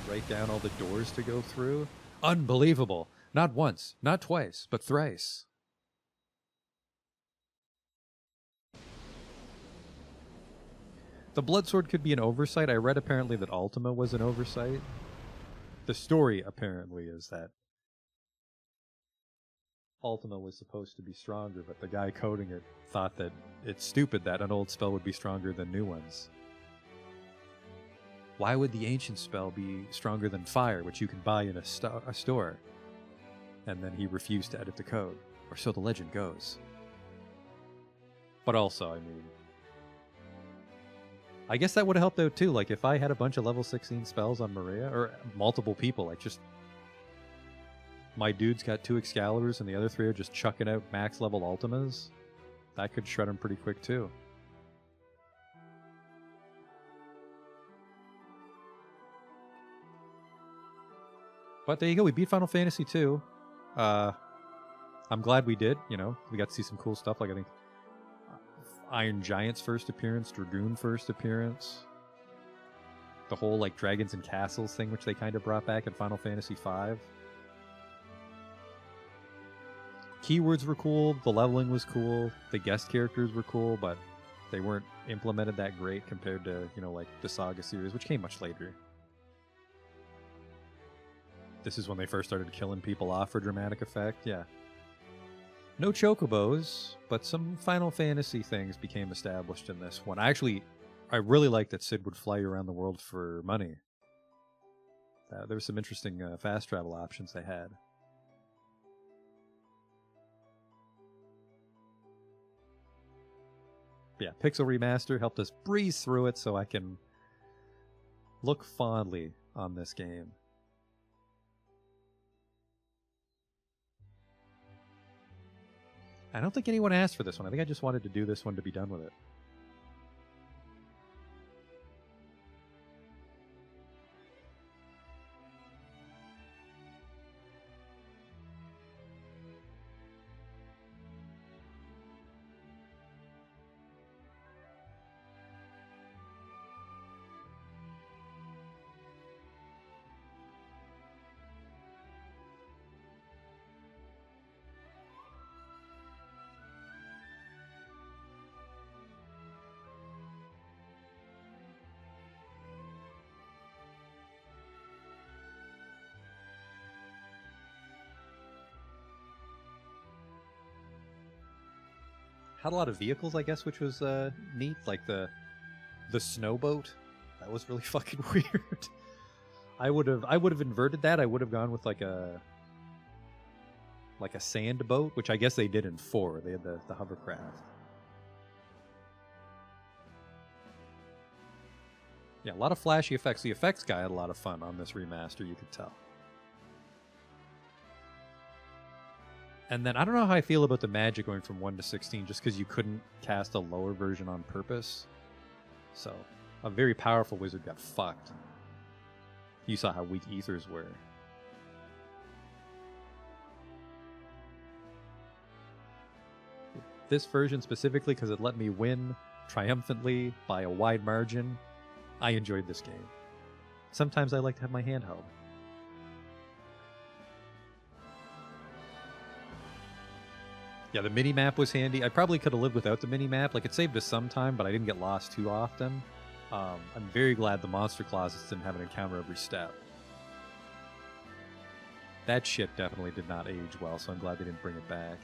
Write down all the doors to go through. Unbelievable. Not once, not twice, but thrice. The Bloodsword could be an oversight. I read apparently that Ultima was an oversight. The story apparently is that Ultima was supposed to be stronger, but the guy coding it thought that it's stupid that an old spell would be stronger than new ones. Why would the ancient spell be stronger than fire, which you can buy in a store? And then he refused to edit the code, or so the legend goes. But also, I mean, I guess that would have helped out too. Like if I had a bunch of level 16 spells on Maria, or multiple people, like just my dude's got 2 Excaliburs and the other 3 are just chucking out max level Ultimas, that could shred him pretty quick too. But there you go, we beat Final Fantasy 2. I'm glad we did, you know, we got to see some cool stuff, like I think Iron Giant's first appearance, Dragoon first appearance, the whole like Dragons and Castles thing, which they kind of brought back in Final Fantasy V. Keywords were cool, the leveling was cool, the guest characters were cool, but they weren't implemented that great compared to, you know, like the Saga series, which came much later. This is when they first started killing people off for dramatic effect, yeah. No chocobos, but some Final Fantasy things became established in this one. I really liked that Cid would fly around the world for money. There were some interesting fast travel options they had. Yeah, Pixel Remaster helped us breeze through it so I can look fondly on this game. I don't think anyone asked for this one. I think I just wanted to do this one to be done with it. Had a lot of vehicles, I guess, which was neat. Like the snowboat. That was really fucking weird. I would have inverted that. I would have gone with like a sand boat, which I guess they did in 4. They had the hovercraft. Yeah, a lot of flashy effects. The effects guy had a lot of fun on this remaster, you could tell. And then I don't know how I feel about the magic going from 1 to 16 just because you couldn't cast a lower version on purpose. So, a very powerful wizard got fucked. You saw how weak ethers were. This version specifically, because it let me win triumphantly by a wide margin, I enjoyed this game. Sometimes I like to have my hand held. Yeah, the mini-map was handy. I probably could have lived without the mini-map. Like, it saved us some time, but I didn't get lost too often. I'm very glad the monster closets didn't have an encounter every step. That shit definitely did not age well, so I'm glad they didn't bring it back.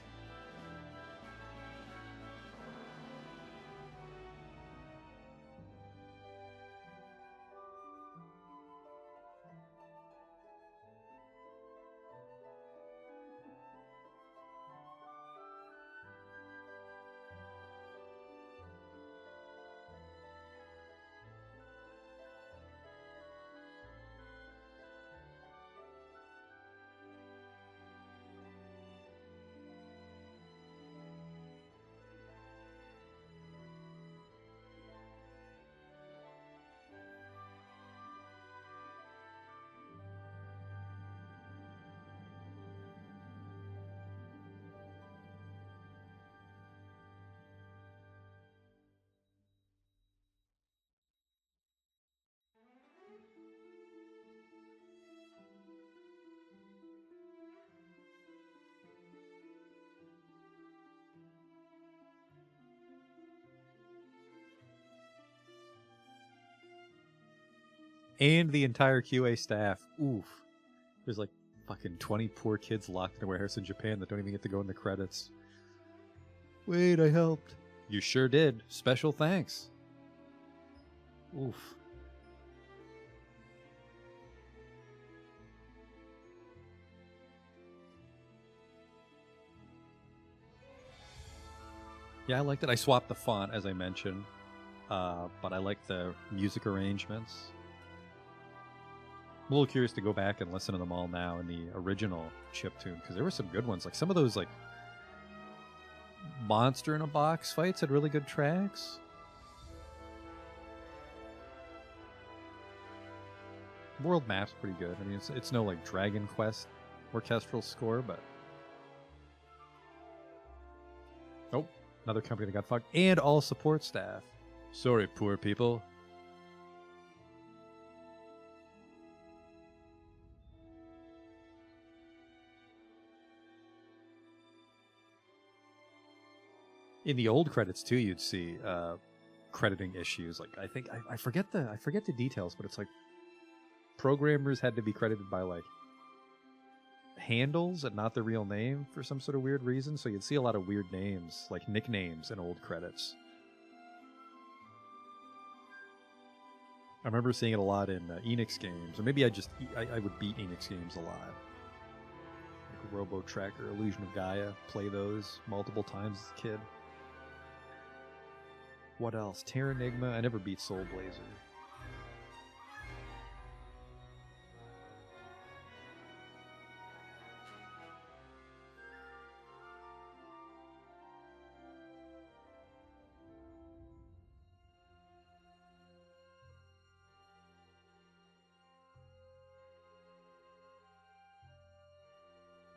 And the entire QA staff. Oof. There's like fucking 20 poor kids locked in a warehouse in Japan that don't even get to go in the credits. Wait, I helped. You sure did. Special thanks. Oof. Yeah, I liked it. I swapped the font, as I mentioned. But I like the music arrangements. I'm a little curious to go back and listen to them all now in the original chiptune, because there were some good ones. Like some of those like monster in a box fights had really good tracks. World map's pretty good. I mean, it's no like Dragon Quest orchestral score, but oh, another company that got fucked, and all support staff. Sorry, poor people. In the old credits too, you'd see crediting issues. Like I forget the details, but it's like programmers had to be credited by like handles and not the real name for some sort of weird reason. So you'd see a lot of weird names, like nicknames in old credits. I remember seeing it a lot in Enix games, or maybe I would beat Enix games a lot. Like Robo Tracker, Illusion of Gaia, play those multiple times as a kid. What else? Terranigma. I never beat Soul Blazer.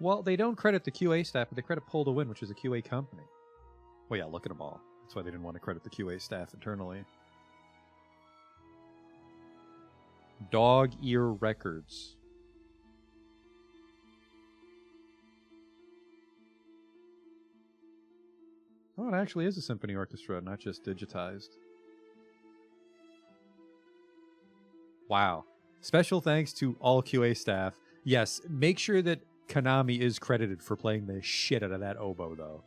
Well, they don't credit the QA staff, but they credit Pull to Win, which is a QA company. Well, yeah, look at them all. That's why they didn't want to credit the QA staff internally. Dog Ear Records. Oh, it actually is a symphony orchestra, not just digitized. Wow. Special thanks to all QA staff. Yes, make sure that Konami is credited for playing the shit out of that oboe, though.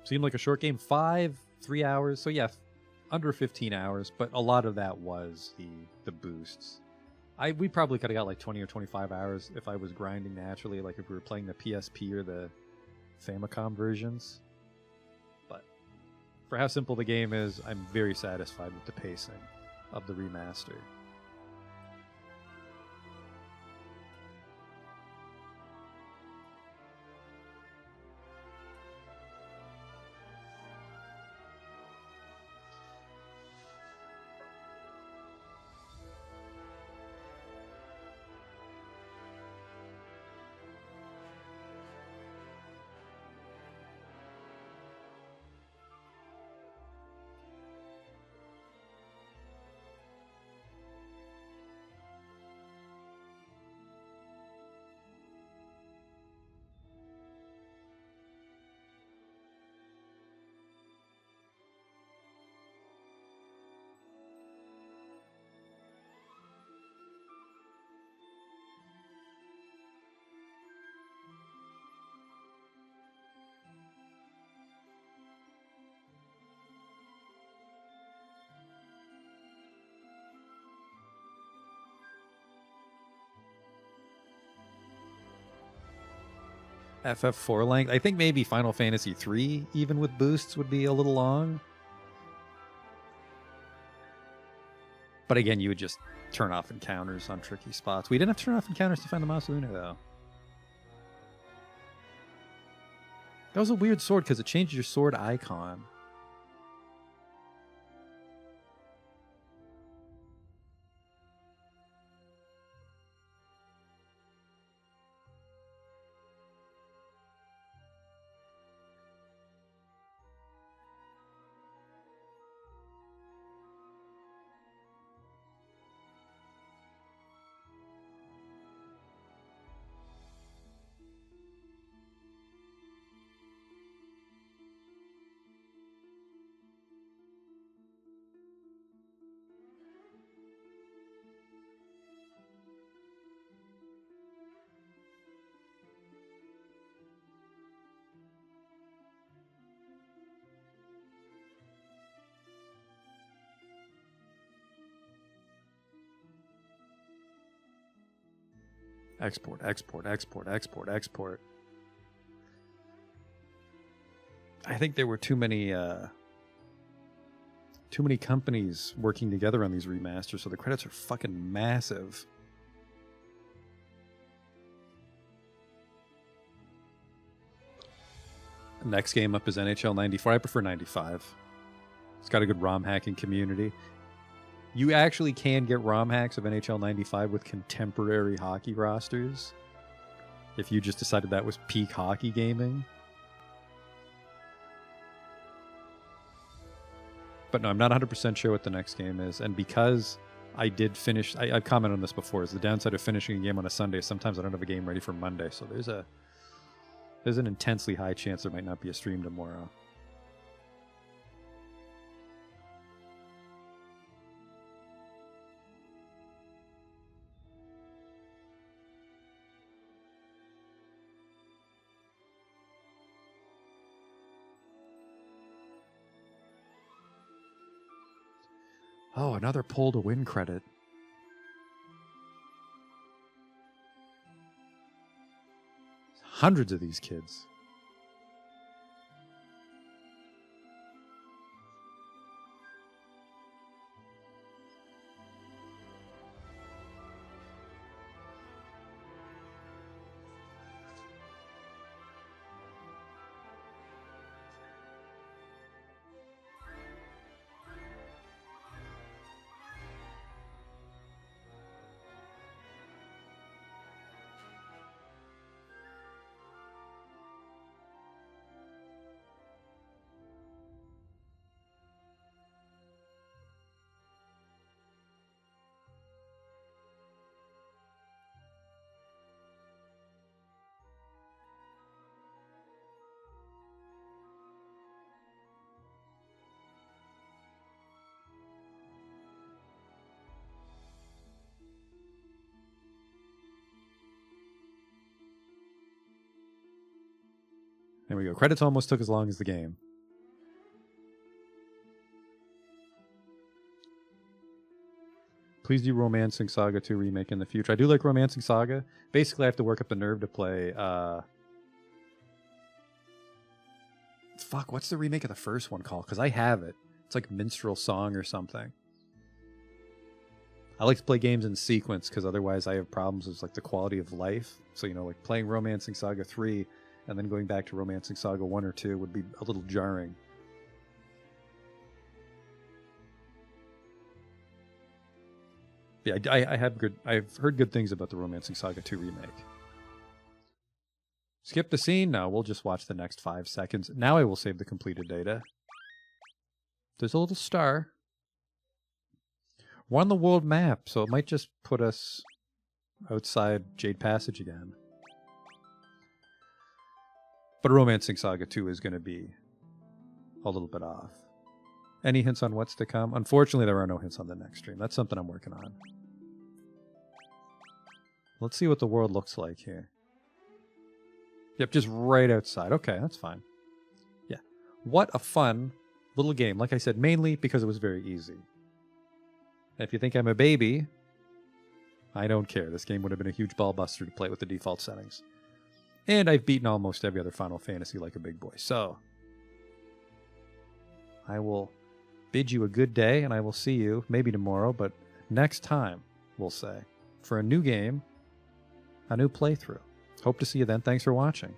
seemed like a short game. 3 hours. So yeah, under 15 hours. But a lot of that was the boosts. We probably could have got like 20 or 25 hours if I was grinding naturally, like if we were playing the PSP or the Famicom versions. But for how simple the game is, I'm very satisfied with the pacing of the remaster. FF4 length. I think maybe Final Fantasy 3, even with boosts, would be a little long. But again, you would just turn off encounters on tricky spots. We didn't have to turn off encounters to find the Mouse Luna, though. That was a weird sword because it changed your sword icon. Export, export, export, export, export. I think there were too many companies working together on these remasters, so the credits are fucking massive. Next game up is NHL 94. I prefer 95. It's got a good ROM hacking community. You actually can get ROM hacks of NHL 95 with contemporary hockey rosters if you just decided that was peak hockey gaming. But no, I'm not 100% sure what the next game is. And because I did finish, I've commented on this before, is the downside of finishing a game on a Sunday. Sometimes I don't have a game ready for Monday. So there's an intensely high chance there might not be a stream tomorrow. Oh, another pull to win credit. Hundreds of these kids. There we go. Credits almost took as long as the game. Please do Romancing Saga 2 remake in the future. I do like Romancing Saga. Basically, I have to work up the nerve to play... Fuck, what's the remake of the first one called? Because I have it. It's like Minstrel Song or something. I like to play games in sequence because otherwise I have problems with like the quality of life. So, you know, like playing Romancing Saga 3 and then going back to Romancing Saga 1 or 2 would be a little jarring. Yeah, I've heard good things about the Romancing Saga 2 remake. Skip the scene? No, we'll just watch the next 5 seconds. Now I will save the completed data. There's a little star. We're on the world map, so it might just put us outside Jade Passage again. But Romancing Saga 2 is going to be a little bit off. Any hints on what's to come? Unfortunately, there are no hints on the next stream. That's something I'm working on. Let's see what the world looks like here. Yep, just right outside. Okay, that's fine. Yeah. What a fun little game. Like I said, mainly because it was very easy. If you think I'm a baby, I don't care. This game would have been a huge ball buster to play with the default settings. And I've beaten almost every other Final Fantasy like a big boy. So, I will bid you a good day, and I will see you, maybe tomorrow, but next time, we'll say, for a new game, a new playthrough. Hope to see you then. Thanks for watching.